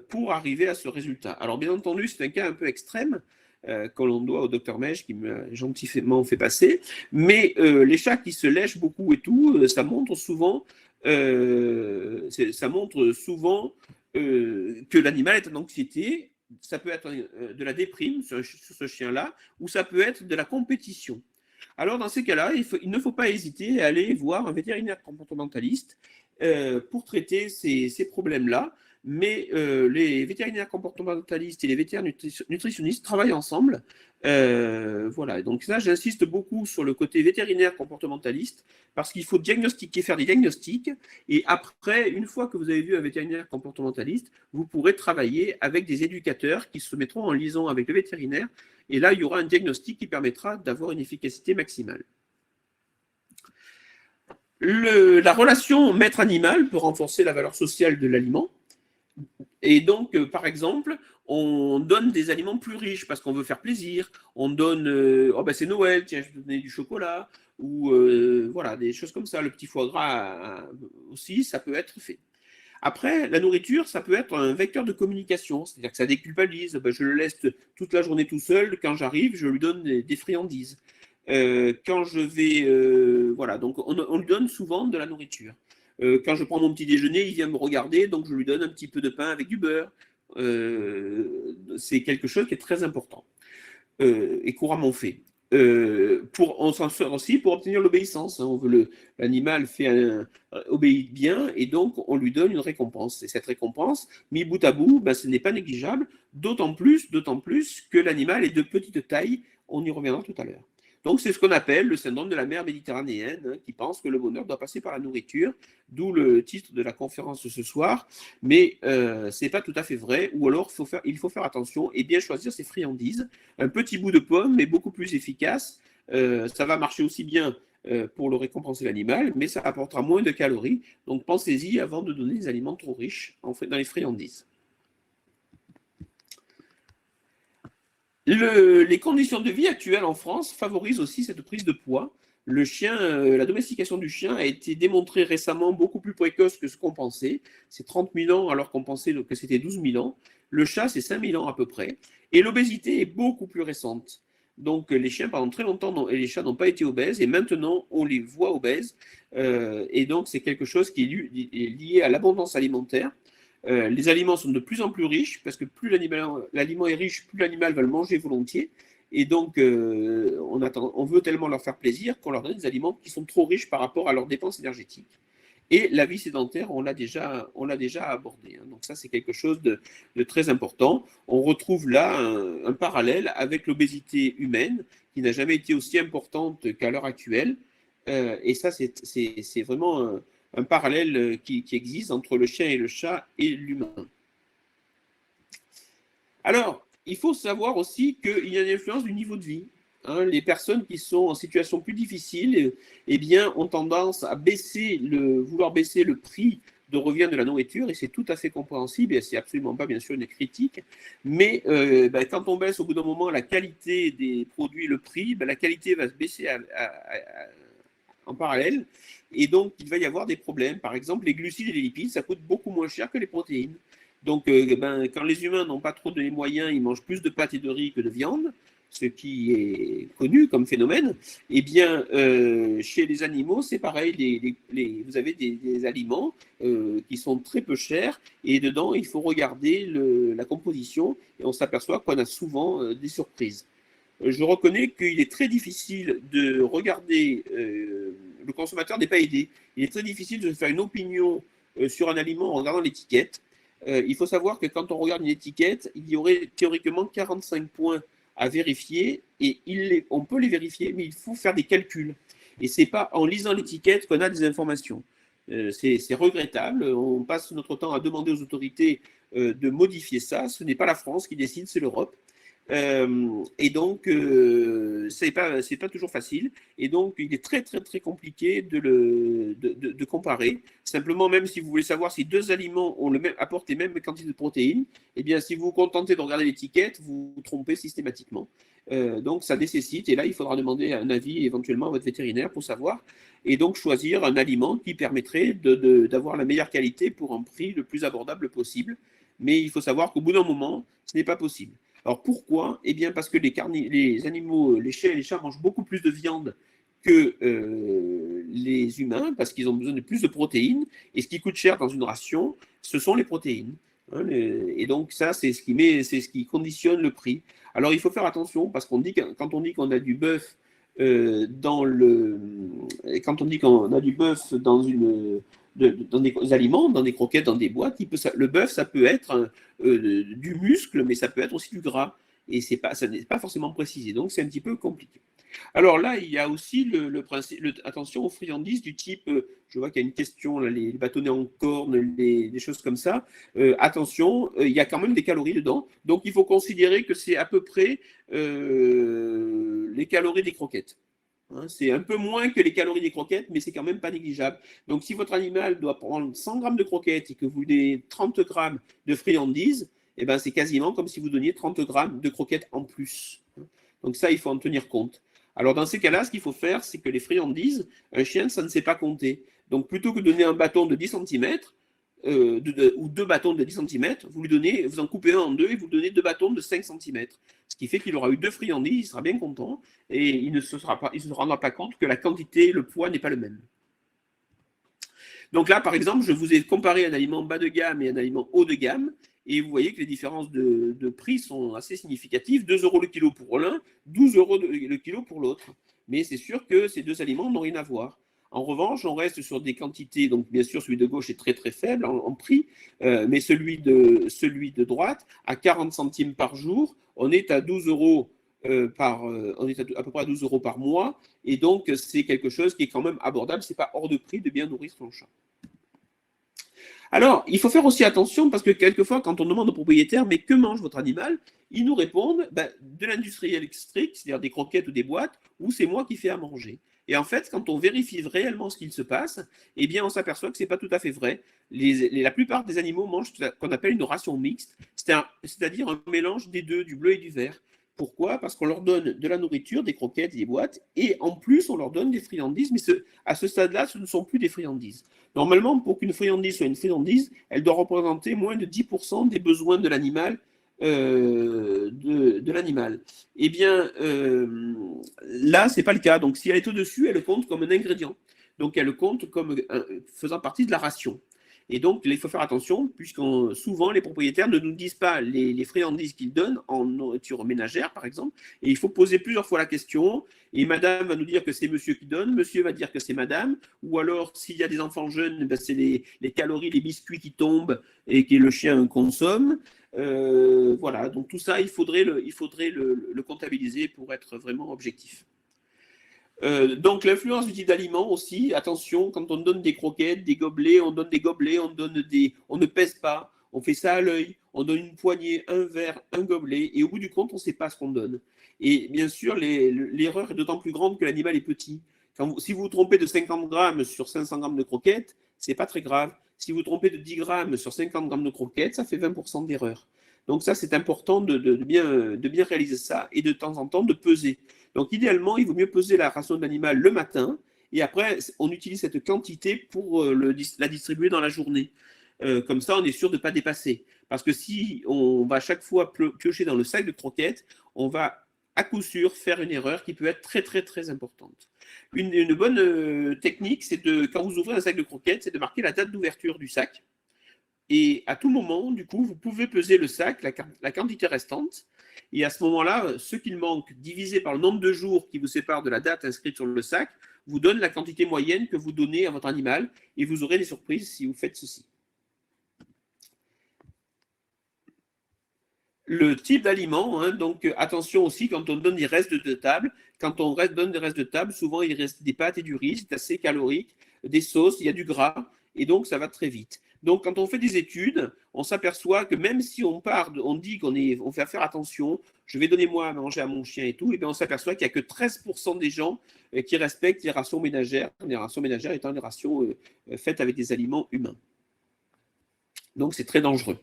pour arriver à ce résultat. Alors, bien entendu, c'est un cas un peu extrême, que l'on doit au docteur Mèche qui m'a gentiment fait passer, mais les chats qui se lèchent beaucoup et tout, ça montre souvent, que l'animal est en anxiété. Ça peut être de la déprime sur ce chien-là, ou ça peut être de la compétition. Alors, dans ces cas-là, il ne faut pas hésiter à aller voir un vétérinaire comportementaliste pour traiter ces problèmes-là. Mais les vétérinaires comportementalistes et les vétérinaires nutritionnistes travaillent ensemble. Voilà, donc ça, j'insiste beaucoup sur le côté vétérinaire comportementaliste, parce qu'il faut diagnostiquer, faire des diagnostics, et après, une fois que vous avez vu un vétérinaire comportementaliste, vous pourrez travailler avec des éducateurs qui se mettront en liaison avec le vétérinaire, et là, il y aura un diagnostic qui permettra d'avoir une efficacité maximale. La relation maître-animal peut renforcer la valeur sociale de l'aliment. Et donc, par exemple, on donne des aliments plus riches parce qu'on veut faire plaisir. On donne, oh ben c'est Noël, tiens, je vais te donner du chocolat, ou voilà, des choses comme ça. Le petit foie gras aussi, ça peut être fait. Après, la nourriture, ça peut être un vecteur de communication, c'est-à-dire que ça déculpabilise. Ben, je le laisse toute la journée tout seul. Quand j'arrive, je lui donne des friandises. Quand je vais, voilà, donc on lui donne souvent de la nourriture. Quand je prends mon petit déjeuner, il vient me regarder, donc je lui donne un petit peu de pain avec du beurre. C'est quelque chose qui est très important et couramment fait. On s'en sert aussi pour obtenir l'obéissance, hein. L'animal obéit bien, et donc on lui donne une récompense. Et cette récompense, mis bout à bout, ben, ce n'est pas négligeable, d'autant plus que l'animal est de petite taille. On y reviendra tout à l'heure. Donc c'est ce qu'on appelle le syndrome de la mer méditerranéenne, hein, qui pense que le bonheur doit passer par la nourriture, d'où le titre de la conférence de ce soir. Mais ce n'est pas tout à fait vrai, ou alors il faut faire attention et bien choisir ses friandises. Un petit bout de pomme est beaucoup plus efficace. Ça va marcher aussi bien pour le récompenser l'animal, mais ça apportera moins de calories. Donc pensez-y avant de donner des aliments trop riches dans les friandises. Les conditions de vie actuelles en France favorisent aussi cette prise de poids. La domestication du chien a été démontrée récemment beaucoup plus précoce que ce qu'on pensait. C'est 30 000 ans alors qu'on pensait que c'était 12 000 ans. Le chat, c'est 5 000 ans à peu près. Et l'obésité est beaucoup plus récente. Donc les chiens, pendant très longtemps, et les chats n'ont pas été obèses, et maintenant on les voit obèses. Et donc c'est quelque chose qui est lié à l'abondance alimentaire. Les aliments sont de plus en plus riches, parce que plus l'aliment est riche, plus l'animal va le manger volontiers. Et donc, on veut tellement leur faire plaisir qu'on leur donne des aliments qui sont trop riches par rapport à leurs dépenses énergétiques. Et la vie sédentaire, on l'a déjà abordé, hein. Donc ça, c'est quelque chose de très important. On retrouve là un parallèle avec l'obésité humaine, qui n'a jamais été aussi importante qu'à l'heure actuelle. Et ça, c'est vraiment un parallèle qui existe entre le chien et le chat et l'humain. Alors, il faut savoir aussi qu'il y a une influence du niveau de vie, hein. Les personnes qui sont en situation plus difficile, eh bien, ont tendance à vouloir baisser le prix de revient de la nourriture, et c'est tout à fait compréhensible, et c'est absolument pas bien sûr une critique, mais quand on baisse au bout d'un moment la qualité des produits, le prix, la qualité va se baisser en parallèle, et donc il va y avoir des problèmes. Par exemple, les glucides et les lipides, ça coûte beaucoup moins cher que les protéines. Donc, quand les humains n'ont pas trop de moyens, ils mangent plus de pâtes et de riz que de viande, ce qui est connu comme phénomène. Eh bien, chez les animaux, c'est pareil. Vous avez des aliments qui sont très peu chers et dedans, il faut regarder la composition et on s'aperçoit qu'on a souvent des surprises. Je reconnais qu'il est très difficile de regarder, le consommateur n'est pas aidé. Il est très difficile de faire une opinion sur un aliment en regardant l'étiquette. Il faut savoir que quand on regarde une étiquette, il y aurait théoriquement 45 points à vérifier et on peut les vérifier, mais il faut faire des calculs. Et ce n'est pas en lisant l'étiquette qu'on a des informations. C'est regrettable. On passe notre temps à demander aux autorités de modifier ça. Ce n'est pas la France qui décide, c'est l'Europe. Et donc, c'est pas toujours facile. Et donc, il est très, très, très compliqué de comparer. Simplement, même si vous voulez savoir si deux aliments apportent les mêmes quantités de protéines, eh bien, si vous vous contentez de regarder l'étiquette, vous vous trompez systématiquement. Donc, ça nécessite, et là, il faudra demander un avis éventuellement à votre vétérinaire pour savoir, et donc choisir un aliment qui permettrait d'avoir la meilleure qualité pour un prix le plus abordable possible. Mais il faut savoir qu'au bout d'un moment, ce n'est pas possible. Alors pourquoi? Eh bien parce que les animaux, les chiens et les chats mangent beaucoup plus de viande que les humains, parce qu'ils ont besoin de plus de protéines, et ce qui coûte cher dans une ration, ce sont les protéines. Hein, et donc ça, c'est ce qui conditionne le prix. Alors il faut faire attention, parce qu'on dit quand on dit qu'on a du bœuf quand on dit qu'on a du bœuf dans des aliments, dans des croquettes, dans des boîtes, le bœuf, ça peut être du muscle, mais ça peut être aussi du gras. Et ça n'est pas forcément précisé. Donc, c'est un petit peu compliqué. Alors là, il y a aussi le principe, attention aux friandises du type, je vois qu'il y a une question, là, les bâtonnets en corne, des choses comme ça. Attention, il y a quand même des calories dedans. Donc, il faut considérer que c'est à peu près les calories des croquettes. Hein, c'est un peu moins que les calories des croquettes, mais c'est quand même pas négligeable. Donc, si votre animal doit prendre 100 grammes de croquettes et que vous donnez 30 grammes de friandises, eh ben, c'est quasiment comme si vous donniez 30 grammes de croquettes en plus. Donc ça, il faut en tenir compte. Alors, dans ces cas-là, ce qu'il faut faire, c'est que les friandises, un chien, ça ne sait pas compter. Donc, plutôt que de donner un bâton de 10 cm, ou deux bâtons de 10 cm, vous en coupez un en deux et vous donnez deux bâtons de 5 cm. Ce qui fait qu'il aura eu deux friandises, il sera bien content et il ne se rendra pas compte que la quantité, le poids n'est pas le même. Donc là, par exemple, je vous ai comparé un aliment bas de gamme et un aliment haut de gamme. Et vous voyez que les différences de prix sont assez significatives. 2 € le kilo pour l'un, 12 € le kilo pour l'autre. Mais c'est sûr que ces deux aliments n'ont rien à voir. En revanche, on reste sur des quantités, donc bien sûr celui de gauche est très très faible en prix, mais celui de droite, à 40 centimes par jour, on est à 12 € on est à peu près à 12 € par mois, et donc c'est quelque chose qui est quand même abordable, c'est pas hors de prix de bien nourrir son chat. Alors, il faut faire aussi attention parce que quelquefois, quand on demande aux propriétaires, mais que mange votre animal? Ils nous répondent de l'industriel strict, c'est-à-dire des croquettes ou des boîtes, ou c'est moi qui fais à manger. Et en fait, quand on vérifie réellement ce qu'il se passe, eh bien, on s'aperçoit que ce n'est pas tout à fait vrai. La plupart des animaux mangent ce qu'on appelle une ration mixte, c'est-à-dire un mélange des deux, du bleu et du vert. Pourquoi? Parce qu'on leur donne de la nourriture, des croquettes, des boîtes, et en plus, on leur donne des friandises, mais à ce stade-là, ce ne sont plus des friandises. Normalement, pour qu'une friandise soit une friandise, elle doit représenter moins de 10% des besoins de l'animal. Eh bien, là, ce n'est pas le cas. Donc, si elle est au-dessus, elle compte comme un ingrédient. Donc, elle compte comme faisant partie de la ration. Et donc, il faut faire attention, puisque souvent, les propriétaires ne nous disent pas les friandises qu'ils donnent en nourriture ménagère, par exemple. Et il faut poser plusieurs fois la question. Et madame va nous dire que c'est monsieur qui donne, monsieur va dire que c'est madame. Ou alors, s'il y a des enfants jeunes, c'est les calories, les biscuits qui tombent et que le chien consomme. Voilà, donc tout ça, il faudrait le comptabiliser pour être vraiment objectif. Donc l'influence du type d'aliment aussi, attention, quand on donne des croquettes, des gobelets, on donne des gobelets, on ne pèse pas, on fait ça à l'œil, on donne une poignée, un verre, un gobelet, et au bout du compte, on ne sait pas ce qu'on donne. Et bien sûr, l'erreur est d'autant plus grande que l'animal est petit. Si vous vous trompez de 50 grammes sur 500 grammes de croquettes, ce n'est pas très grave. Si vous vous trompez de 10 grammes sur 50 grammes de croquettes, ça fait 20% d'erreur. Donc ça, c'est important de bien réaliser ça et de temps en temps de peser. Donc idéalement, il vaut mieux peser la ration de l'animal le matin et après, on utilise cette quantité pour la distribuer dans la journée. Comme ça, on est sûr de ne pas dépasser. Parce que si on va chaque fois piocher dans le sac de croquettes, on va à coup sûr faire une erreur qui peut être très très très importante. Une bonne technique, c'est quand vous ouvrez un sac de croquettes, c'est de marquer la date d'ouverture du sac. Et à tout moment, du coup, vous pouvez peser le sac, la quantité restante. Et à ce moment-là, ce qu'il manque, divisé par le nombre de jours qui vous sépare de la date inscrite sur le sac, vous donne la quantité moyenne que vous donnez à votre animal. Et vous aurez des surprises si vous faites ceci. Le type d'aliment, hein, donc attention aussi quand on donne des restes de table. Quand on donne des restes de table, souvent il reste des pâtes et du riz, c'est assez calorique, des sauces, il y a du gras, et donc ça va très vite. Donc quand on fait des études, on s'aperçoit que même si on dit on va faire attention, je vais donner moi à manger à mon chien et tout, et bien on s'aperçoit qu'il n'y a que 13% des gens qui respectent les rations ménagères étant des rations faites avec des aliments humains. Donc c'est très dangereux.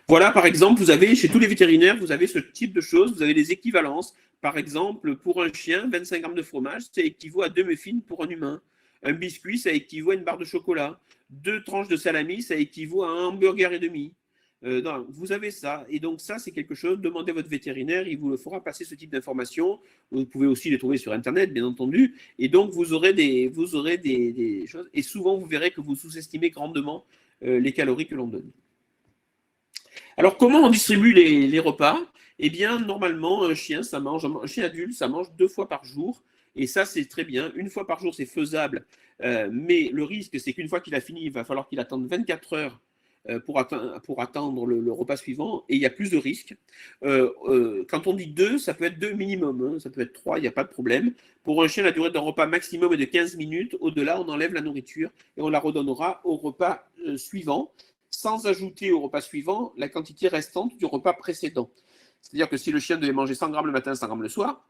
Voilà, par exemple, vous avez chez tous les vétérinaires, vous avez ce type de choses, vous avez des équivalences. Par exemple, pour un chien, 25 grammes de fromage, ça équivaut à 2 muffins pour un humain. Un biscuit, ça équivaut à une barre de chocolat. 2 tranches de salami, ça équivaut à un hamburger et demi. Non, vous avez ça. Et donc ça, c'est quelque chose, demandez à votre vétérinaire, il vous fera passer ce type d'informations. Vous pouvez aussi les trouver sur Internet, bien entendu. Et donc, vous aurez des choses. Et souvent, vous verrez que vous sous-estimez grandement les calories que l'on donne. Alors, comment on distribue les repas? Eh bien, normalement, un chien adulte, ça mange 2 fois par jour. Et ça, c'est très bien. 1 fois par jour, c'est faisable. Mais le risque, c'est qu'une fois qu'il a fini, il va falloir qu'il attende 24 heures pour attendre le repas suivant. Et il y a plus de risques. Quand on dit 2, ça peut être 2 minimum. Hein, ça peut être 3, il n'y a pas de problème. Pour un chien, la durée d'un repas maximum est de 15 minutes. Au-delà, on enlève la nourriture et on la redonnera au repas suivant, sans ajouter au repas suivant la quantité restante du repas précédent. C'est-à-dire que si le chien devait manger 100 grammes le matin, 100 grammes le soir,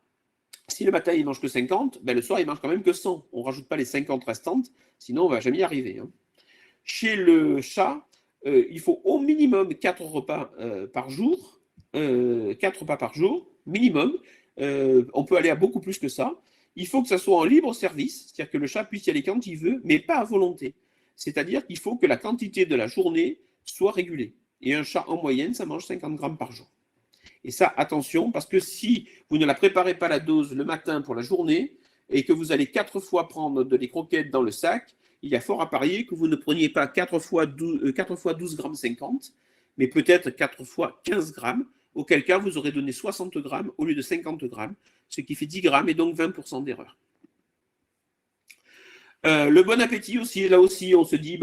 si le matin il mange que 50, ben le soir il mange quand même que 100. On ne rajoute pas les 50 restantes, sinon on ne va jamais y arriver. Hein. Chez le chat, il faut au minimum 4 repas par jour. 4 repas par jour, minimum. On peut aller à beaucoup plus que ça. Il faut que ça soit en libre service, c'est-à-dire que le chat puisse y aller quand il veut, mais pas à volonté. C'est-à-dire qu'il faut que la quantité de la journée soit régulée. Et un chat, en moyenne, ça mange 50 grammes par jour. Et ça, attention, parce que si vous ne la préparez pas la dose le matin pour la journée, et que vous allez 4 fois prendre des croquettes dans le sac, il y a fort à parier que vous ne preniez pas 4 fois 12 grammes 50, mais peut-être 4 fois 15 grammes, auquel cas vous aurez donné 60 grammes au lieu de 50 grammes, ce qui fait 10 grammes et donc 20% d'erreur. Le bon appétit aussi, là aussi, on se dit,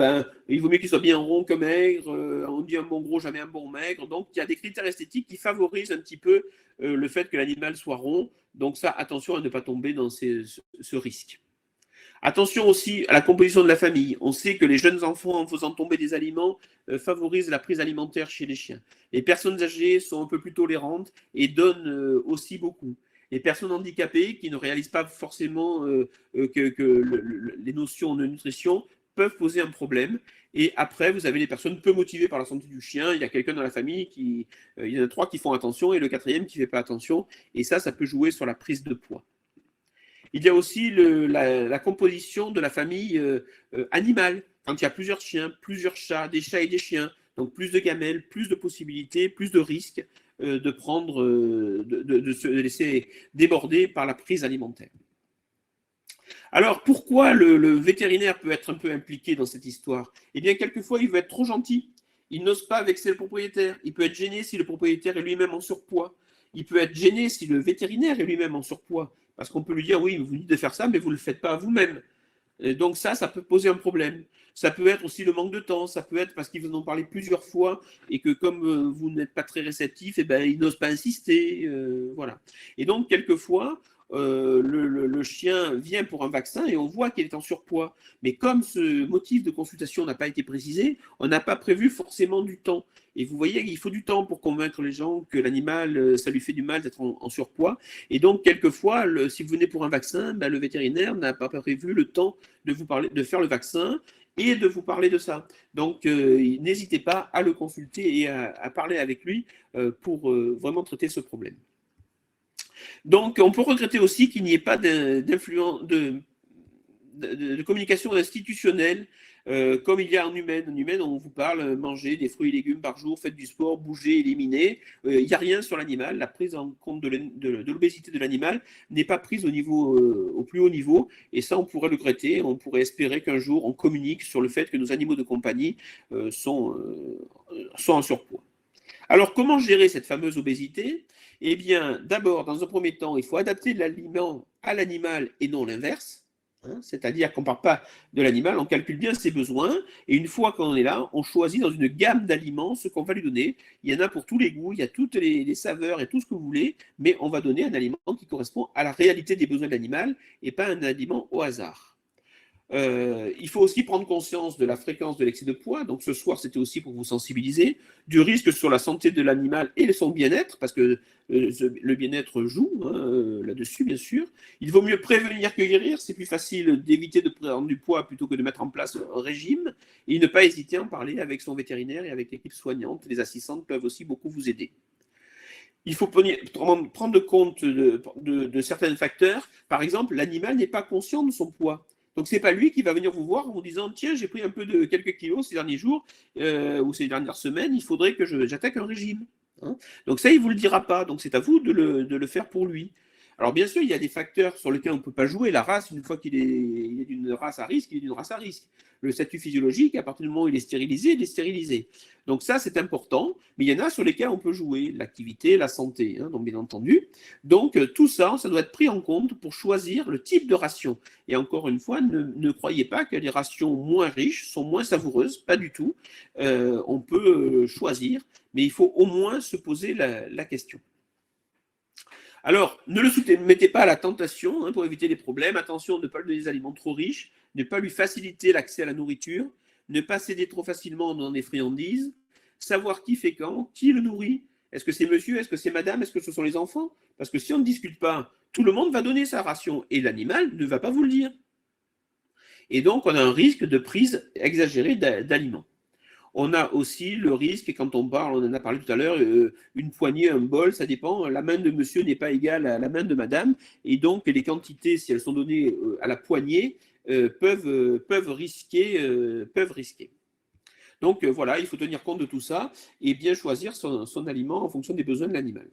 il vaut mieux qu'il soit bien rond que maigre. On dit un bon gros, jamais un bon maigre. Donc, il y a des critères esthétiques qui favorisent un petit peu le fait que l'animal soit rond. Donc, ça, attention à ne pas tomber dans ce risque. Attention aussi à la composition de la famille. On sait que les jeunes enfants, en faisant tomber des aliments, favorisent la prise alimentaire chez les chiens. Les personnes âgées sont un peu plus tolérantes et donnent aussi beaucoup. Les personnes handicapées qui ne réalisent pas forcément les notions de nutrition peuvent poser un problème. Et après, vous avez les personnes peu motivées par la santé du chien. Il y a quelqu'un dans la famille il y en a 3 qui font attention et le 4e qui ne fait pas attention. Et ça peut jouer sur la prise de poids. Il y a aussi la composition de la famille animale. Quand il y a plusieurs chiens, plusieurs chats, des chats et des chiens, donc plus de gamelles, plus de possibilités, plus de risques de se laisser déborder par la prise alimentaire. Alors, pourquoi le vétérinaire peut être un peu impliqué dans cette histoire? Eh bien, quelquefois, il veut être trop gentil. Il n'ose pas vexer le propriétaire. Il peut être gêné si le propriétaire est lui-même en surpoids. Il peut être gêné si le vétérinaire est lui-même en surpoids. Parce qu'on peut lui dire, oui, vous dites de faire ça, mais vous ne le faites pas à vous-même. Donc ça peut poser un problème. Ça peut être aussi le manque de temps, ça peut être parce qu'ils vous en ont parlé plusieurs fois et que comme vous n'êtes pas très réceptif, ils n'osent pas insister. Voilà. Et donc, quelquefois, le chien vient pour un vaccin et on voit qu'il est en surpoids. Mais comme ce motif de consultation n'a pas été précisé, on n'a pas prévu forcément du temps. Et vous voyez, il faut du temps pour convaincre les gens que l'animal, ça lui fait du mal d'être en surpoids. Et donc, quelquefois, si vous venez pour un vaccin, le vétérinaire n'a pas prévu le temps de faire le vaccin et de vous parler de ça. Donc, n'hésitez pas à le consulter et à parler avec lui pour vraiment traiter ce problème. Donc, on peut regretter aussi qu'il n'y ait pas de communication institutionnelle Comme il y a en humaine, on vous parle, manger des fruits et légumes par jour, faites du sport, bougez, éliminez. Il n'y a rien sur l'animal. La prise en compte de l'obésité de l'animal n'est pas prise au plus haut niveau. Et ça, on pourrait le regretter. On pourrait espérer qu'un jour, on communique sur le fait que nos animaux de compagnie sont en surpoids. Alors, comment gérer cette fameuse obésité? Eh bien, d'abord, dans un premier temps, il faut adapter l'aliment à l'animal et non l'inverse. C'est-à-dire qu'on ne part pas de l'animal, on calcule bien ses besoins, et une fois qu'on est là, on choisit dans une gamme d'aliments ce qu'on va lui donner. Il y en a pour tous les goûts, il y a toutes les saveurs et tout ce que vous voulez, mais on va donner un aliment qui correspond à la réalité des besoins de l'animal et pas un aliment au hasard. Il faut aussi prendre conscience de la fréquence de l'excès de poids. Donc ce soir, c'était aussi pour vous sensibiliser du risque sur la santé de l'animal et son bien-être, parce que le bien-être joue là-dessus, bien sûr. Il vaut mieux prévenir que guérir. C'est plus facile d'éviter de prendre du poids plutôt que de mettre en place un régime. Et ne pas hésiter à en parler avec son vétérinaire et avec l'équipe soignante. Les assistantes peuvent aussi beaucoup vous aider. Il faut prendre compte de certains facteurs. Par exemple, l'animal n'est pas conscient de son poids. Donc, ce n'est pas lui qui va venir vous voir en vous disant « Tiens, j'ai pris un peu de quelques kilos ces derniers jours ou ces dernières semaines, il faudrait que j'attaque un régime. » Donc ça, il ne vous le dira pas. Donc, c'est à vous de le faire pour lui. Alors, bien sûr, il y a des facteurs sur lesquels on ne peut pas jouer. La race, une fois qu'il est d'une race à risque, il est d'une race à risque. Le statut physiologique, à partir du moment où il est stérilisé, il est stérilisé. Donc ça, c'est important. Mais il y en a sur lesquels on peut jouer. L'activité, la santé, donc bien entendu. Donc, tout ça, ça doit être pris en compte pour choisir le type de ration. Et encore une fois, ne croyez pas que les rations moins riches sont moins savoureuses. Pas du tout. On peut choisir, mais il faut au moins se poser la question. Alors, ne le soumettez pas à la tentation pour éviter les problèmes. Attention, ne pas lui donner des aliments trop riches, ne pas lui faciliter l'accès à la nourriture, ne pas céder trop facilement dans des friandises, savoir qui fait quand, qui le nourrit. Est-ce que c'est monsieur, est-ce que c'est madame, est-ce que ce sont les enfants? Parce que si on ne discute pas, tout le monde va donner sa ration et l'animal ne va pas vous le dire. Et donc, on a un risque de prise exagérée d'aliments. On a aussi le risque, et quand on parle, on en a parlé tout à l'heure, une poignée, un bol, ça dépend. La main de monsieur n'est pas égale à la main de madame. Et donc, les quantités, si elles sont données à la poignée, peuvent risquer. Donc, voilà, il faut tenir compte de tout ça et bien choisir son aliment en fonction des besoins de l'animal.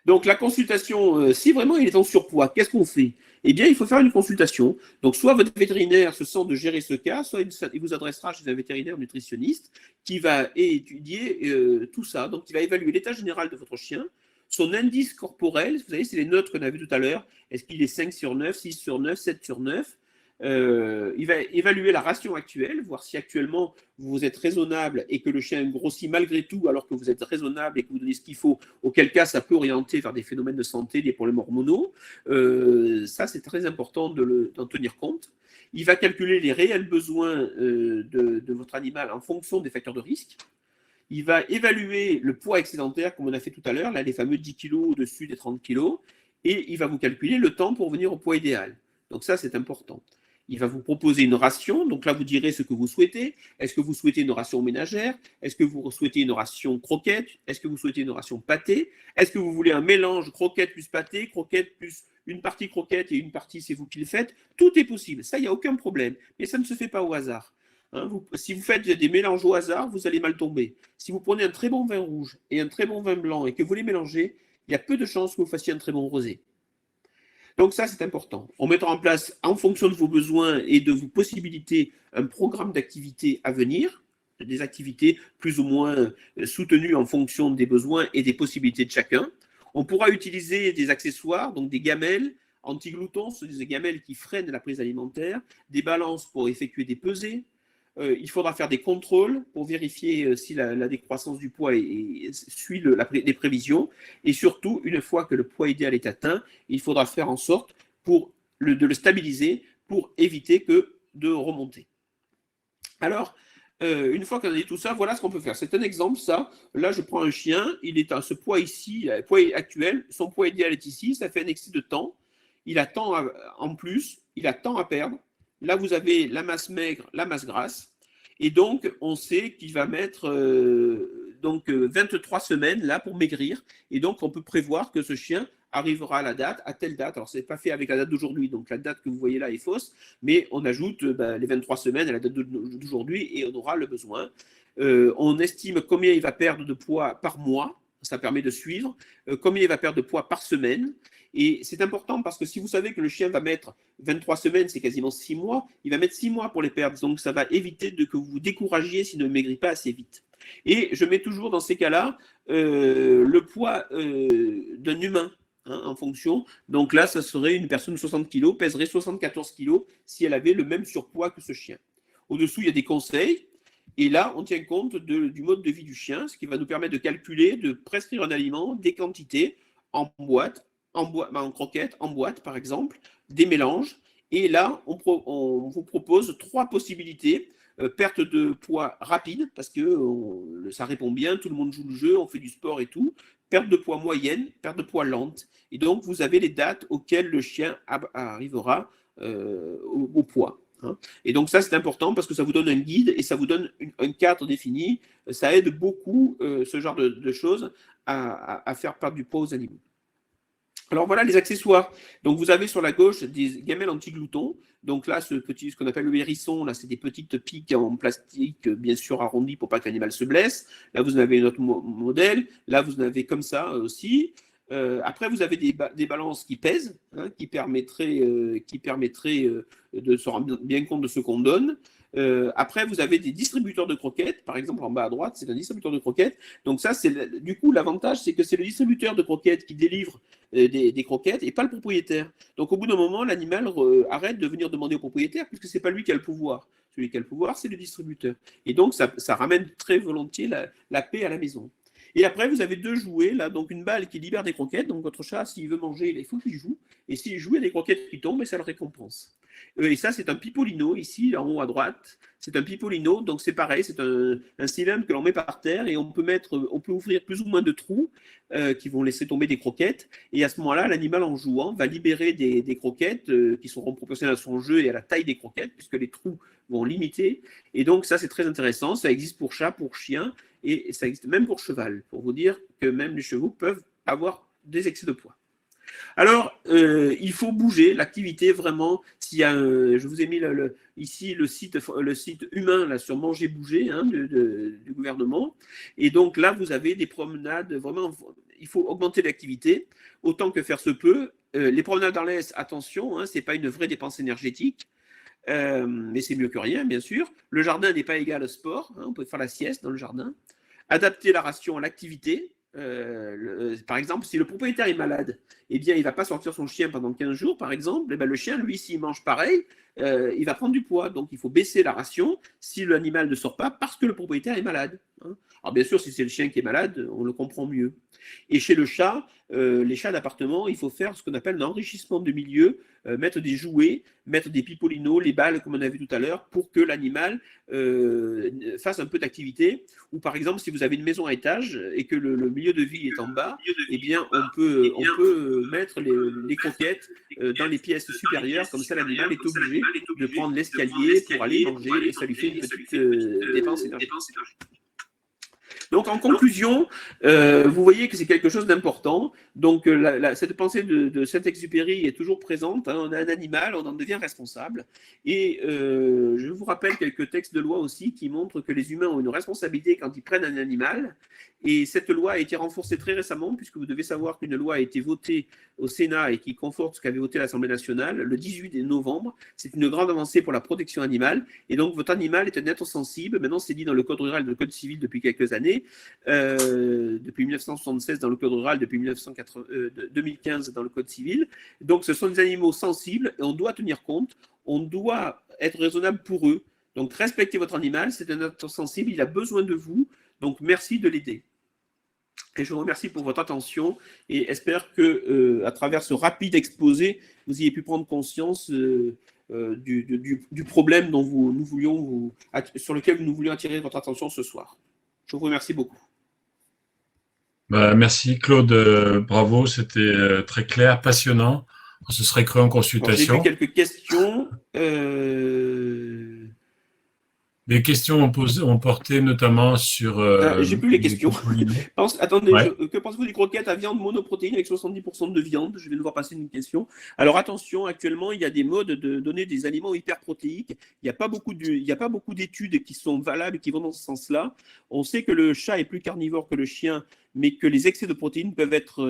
Donc, la consultation, si vraiment il est en surpoids, qu'est-ce qu'on fait? Eh bien, il faut faire une consultation. Donc, soit votre vétérinaire se sent de gérer ce cas, soit il vous adressera chez un vétérinaire nutritionniste qui va étudier tout ça. Donc, il va évaluer l'état général de votre chien, son indice corporel. Vous savez, c'est les notes qu'on a vues tout à l'heure. Est-ce qu'il est 5 sur 9, 6 sur 9, 7 sur 9? Il va évaluer la ration actuelle, voir si actuellement vous êtes raisonnable et que le chien grossit malgré tout alors que vous êtes raisonnable et que vous donnez ce qu'il faut, auquel cas ça peut orienter vers des phénomènes de santé, des problèmes hormonaux. Ça, c'est très important d'en tenir compte. Il va calculer les réels besoins de votre animal en fonction des facteurs de risque. Il va évaluer le poids excédentaire, comme on a fait tout à l'heure, là, les fameux 10 kg au-dessus des 30 kg, et il va vous calculer le temps pour venir au poids idéal. Donc ça, c'est important. Il va vous proposer une ration. Donc là, vous direz ce que vous souhaitez. Est-ce que vous souhaitez une ration ménagère? Est-ce que vous souhaitez une ration croquette? Est-ce que vous souhaitez une ration pâtée? Est-ce que vous voulez un mélange croquette plus pâté, croquette plus une partie croquette et une partie, c'est vous qui le faites? Tout est possible. Ça, il n'y a aucun problème. Mais ça ne se fait pas au hasard. Si vous faites des mélanges au hasard, vous allez mal tomber. Si vous prenez un très bon vin rouge et un très bon vin blanc et que vous les mélangez, il y a peu de chances que vous fassiez un très bon rosé. Donc ça, c'est important. On mettra en place, en fonction de vos besoins et de vos possibilités, un programme d'activités à venir, des activités plus ou moins soutenues en fonction des besoins et des possibilités de chacun. On pourra utiliser des accessoires, donc des gamelles anti-gloutons, ce sont des gamelles qui freinent la prise alimentaire, des balances pour effectuer des pesées. Il faudra faire des contrôles pour vérifier si la décroissance du poids suit les prévisions. Et surtout, une fois que le poids idéal est atteint, il faudra faire en sorte de le stabiliser pour éviter de remonter. Alors, une fois qu'on a dit tout ça, voilà ce qu'on peut faire. C'est un exemple, ça. Là, je prends un chien, il est à ce poids ici, le poids actuel, son poids idéal est ici, ça fait un excès de temps. Il a temps en plus, il a temps à perdre. Là, vous avez la masse maigre, la masse grasse. Et donc, on sait qu'il va mettre 23 semaines là pour maigrir. Et donc, on peut prévoir que ce chien arrivera à la date, à telle date. Alors, ce n'est pas fait avec la date d'aujourd'hui, donc la date que vous voyez là est fausse, mais on ajoute les 23 semaines à la date d'aujourd'hui et on aura le besoin. On estime combien il va perdre de poids par mois, ça permet de suivre, combien il va perdre de poids par semaine. Et c'est important parce que si vous savez que le chien va mettre 23 semaines, c'est quasiment 6 mois, il va mettre 6 mois pour les perdre. Donc ça va éviter que vous vous découragiez s'il ne maigrit pas assez vite. Et je mets toujours dans ces cas-là le poids d'un humain en fonction. Donc là, ça serait une personne de 60 kg, pèserait 74 kg si elle avait le même surpoids que ce chien. Au-dessous, il y a des conseils. Et là, on tient compte du mode de vie du chien, ce qui va nous permettre de calculer, de prescrire un aliment, des quantités en boîte, en croquettes, en boîte par exemple, des mélanges. Et là, on vous propose 3 possibilités. Perte de poids rapide, parce que ça répond bien, tout le monde joue le jeu, on fait du sport et tout. Perte de poids moyenne, perte de poids lente. Et donc, vous avez les dates auxquelles le chien arrivera au poids. Et donc ça, c'est important parce que ça vous donne un guide et ça vous donne un cadre défini. Ça aide beaucoup, ce genre de choses, à faire perdre du poids aux animaux. Alors voilà les accessoires. Donc vous avez sur la gauche des gamelles anti-gloutons. Donc là, ce qu'on appelle le hérisson, là, c'est des petites piques en plastique, bien sûr arrondies pour pas que l'animal se blesse. Là, vous en avez un autre modèle. Là, vous en avez comme ça aussi. Après, vous avez des balances qui pèsent, qui permettraient de se rendre bien compte de ce qu'on donne. Après, vous avez des distributeurs de croquettes. Par exemple, en bas à droite, c'est un distributeur de croquettes. Donc ça, du coup, l'avantage, c'est que c'est le distributeur de croquettes qui délivre des croquettes et pas le propriétaire. Donc au bout d'un moment, l'animal arrête de venir demander au propriétaire puisque c'est pas lui qui a le pouvoir. Celui qui a le pouvoir, c'est le distributeur. Et donc, ça ramène très volontiers la paix à la maison. Et après, vous avez 2 jouets, là, donc une balle qui libère des croquettes. Donc votre chat, s'il veut manger, il faut qu'il joue. Et s'il joue, il y a des croquettes qui tombent et ça le récompense. Et ça, c'est un pipolino, ici, en haut à droite. C'est un pipolino, donc c'est pareil, c'est un cylindre que l'on met par terre et on peut ouvrir plus ou moins de trous qui vont laisser tomber des croquettes. Et à ce moment-là, l'animal, en jouant, va libérer des croquettes qui seront proportionnelles à son jeu et à la taille des croquettes, puisque les trous vont limiter. Et donc, ça, c'est très intéressant. Ça existe pour chat, pour chien, et ça existe même pour cheval, pour vous dire que même les chevaux peuvent avoir des excès de poids. Alors, il faut bouger, l'activité vraiment. Je vous ai mis ici le site humain là, sur Manger Bouger du gouvernement. Et donc là, vous avez des promenades, vraiment, il faut augmenter l'activité autant que faire se peut. Les promenades en laisse, attention, ce n'est pas une vraie dépense énergétique. Mais c'est mieux que rien, bien sûr. Le jardin n'est pas égal au sport, on peut faire la sieste dans le jardin. Adapter la ration à l'activité. Par exemple, si le propriétaire est malade, eh bien, il ne va pas sortir son chien pendant 15 jours, par exemple. Eh bien, le chien, lui, s'il mange pareil, il va prendre du poids. Donc, il faut baisser la ration si l'animal ne sort pas parce que le propriétaire est malade. Alors, bien sûr, si c'est le chien qui est malade, on le comprend mieux. Et chez le chat, les chats d'appartement, il faut faire ce qu'on appelle un enrichissement de milieu, mettre des jouets, mettre des pipolinos, les balles, comme on a vu tout à l'heure, pour que l'animal fasse un peu d'activité. Ou par exemple, si vous avez une maison à étage et que le milieu de vie est en bas, eh bien, on peut mettre les croquettes dans les pièces supérieures, comme ça l'animal est obligé de prendre l'escalier pour aller manger et ça lui fait une petite dépense énergétique. Donc, en conclusion, vous voyez que c'est quelque chose d'important. Donc, cette pensée de Saint-Exupéry est toujours présente. On a un animal, on en devient responsable. Et je vous rappelle quelques textes de loi aussi qui montrent que les humains ont une responsabilité quand ils prennent un animal. Et cette loi a été renforcée très récemment, puisque vous devez savoir qu'une loi a été votée au Sénat et qui conforte ce qu'avait voté l'Assemblée nationale le 18 novembre. C'est une grande avancée pour la protection animale. Et donc, votre animal est un être sensible. Maintenant, c'est dit dans le Code rural et le Code civil depuis quelques années. Depuis 1976 dans le Code rural, depuis 2015 dans le Code civil. Donc, ce sont des animaux sensibles et on doit tenir compte. On doit être raisonnable pour eux. Donc, respectez votre animal. C'est un être sensible. Il a besoin de vous. Donc, merci de l'aider. Et je vous remercie pour votre attention et espère que, à travers ce rapide exposé, vous ayez pu prendre conscience du problème sur lequel nous voulions attirer votre attention ce soir. Je vous remercie beaucoup. Merci Claude, bravo, c'était très clair, passionnant. On se serait cru en consultation. J'ai vu quelques questions. les questions ont porté notamment sur j'ai plus les questions. Attendez, ouais. que pensez-vous des croquettes à viande monoprotéine avec 70% de viande? Je vais devoir passer une question. Alors attention, actuellement, il y a des modes de donner des aliments hyperprotéiques. Il n'y a pas beaucoup d'études qui sont valables et qui vont dans ce sens-là. On sait que le chat est plus carnivore que le chien, mais que les excès de protéines peuvent être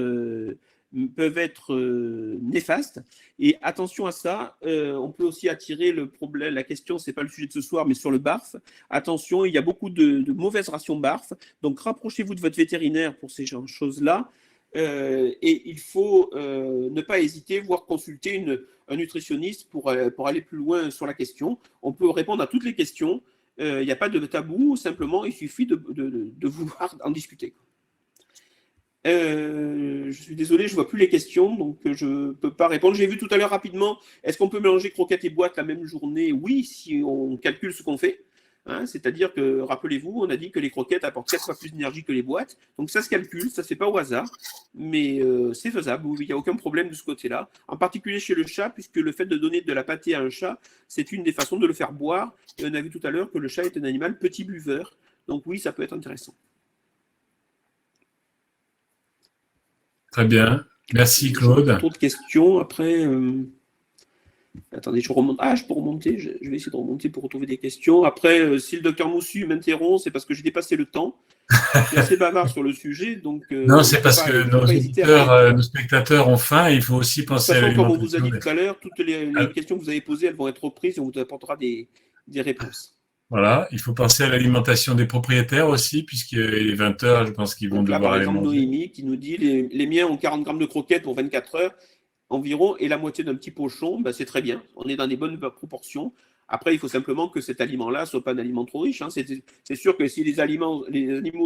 néfastes. Et attention à ça, on peut aussi attirer le problème, la question, c'est pas le sujet de ce soir, mais sur le BARF. Attention, il y a beaucoup de mauvaises rations BARF, donc rapprochez-vous de votre vétérinaire pour ces choses-là. Et il faut ne pas hésiter, voire consulter un nutritionniste pour aller plus loin sur la question. On peut répondre à toutes les questions. Il n'y a pas de tabou, simplement il suffit de vouloir en discuter. Je suis désolé, je ne vois plus les questions, donc je ne peux pas répondre. J'ai vu tout à l'heure rapidement, est-ce qu'on peut mélanger croquettes et boîtes la même journée? Oui, si on calcule ce qu'on fait. Hein, c'est-à-dire que, rappelez-vous, on a dit que les croquettes apportent 4 fois plus d'énergie que les boîtes. Donc ça se calcule, ça ne se fait pas au hasard, mais c'est faisable, il n'y a aucun problème de ce côté-là. En particulier chez le chat, puisque le fait de donner de la pâtée à un chat, c'est une des façons de le faire boire. Et on a vu tout à l'heure que le chat est un animal petit buveur. Donc oui, ça peut être intéressant. Très bien. Merci, Claude. Trop de questions. Après, attendez, je remonte. Ah, je peux remonter. Je vais essayer de remonter pour retrouver des questions. Après, si le docteur Moussu m'interrompt, c'est parce que j'ai dépassé le temps. Je suis assez bavard sur le sujet. Donc, non, c'est parce que nos spectateurs ont faim et il faut aussi penser à l'alimentation. Comme on vous a dit tout à l'heure, toutes les questions que vous avez posées, elles vont être reprises et on vous apportera des réponses. Voilà, il faut penser à l'alimentation des propriétaires aussi, puisqu'il est 20 heures, je pense qu'ils vont devoir aller manger. Par exemple, Noémie qui nous dit les miens ont 40 grammes de croquettes pour 24 heures environ et la moitié d'un petit pochon, ben c'est très bien. On est dans des bonnes proportions. Après, il faut simplement que cet aliment-là soit pas un aliment trop riche. Hein. C'est sûr que si les animaux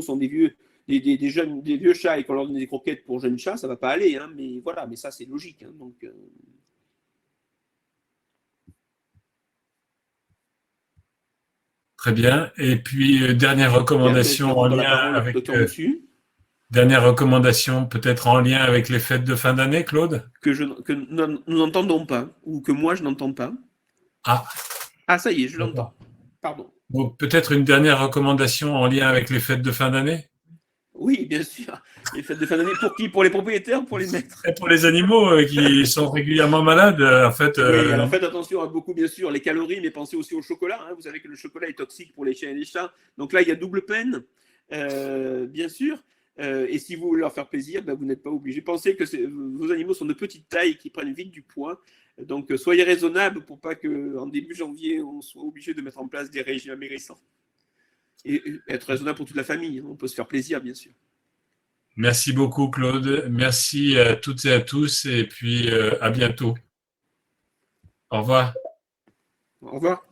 sont des vieux chats et qu'on leur donne des croquettes pour jeunes chats, ça va pas aller. Hein. Mais voilà, mais ça c'est logique. Hein. Donc Très bien. Et puis, dernière recommandation en lien avec... dernière recommandation peut-être en lien avec les fêtes de fin d'année, Claude? Que nous n'entendons pas, ou que moi je n'entends pas. Ah. Ah, ça y est, je l'entends. Pardon. Donc peut-être une dernière recommandation en lien avec les fêtes de fin d'année? Oui, bien sûr. Les fêtes de fin d'année, pour qui? Pour les propriétaires ou pour les maîtres? Et pour les animaux qui sont régulièrement malades, en fait. Oui, alors faites attention à beaucoup, bien sûr, les calories, mais pensez aussi au chocolat. Hein. Vous savez que le chocolat est toxique pour les chiens et les chats. Donc là, il y a double peine, bien sûr. Et si vous voulez leur faire plaisir, ben, vous n'êtes pas obligé. Pensez que vos animaux sont de petite taille, qui prennent vite du poids. Donc soyez raisonnables pour pas qu'en début janvier, on soit obligé de mettre en place des régimes amaigrissants. Et être raisonnable pour toute la famille. On peut se faire plaisir, bien sûr. Merci beaucoup, Claude. Merci à toutes et à tous. Et puis, à bientôt. Au revoir. Au revoir.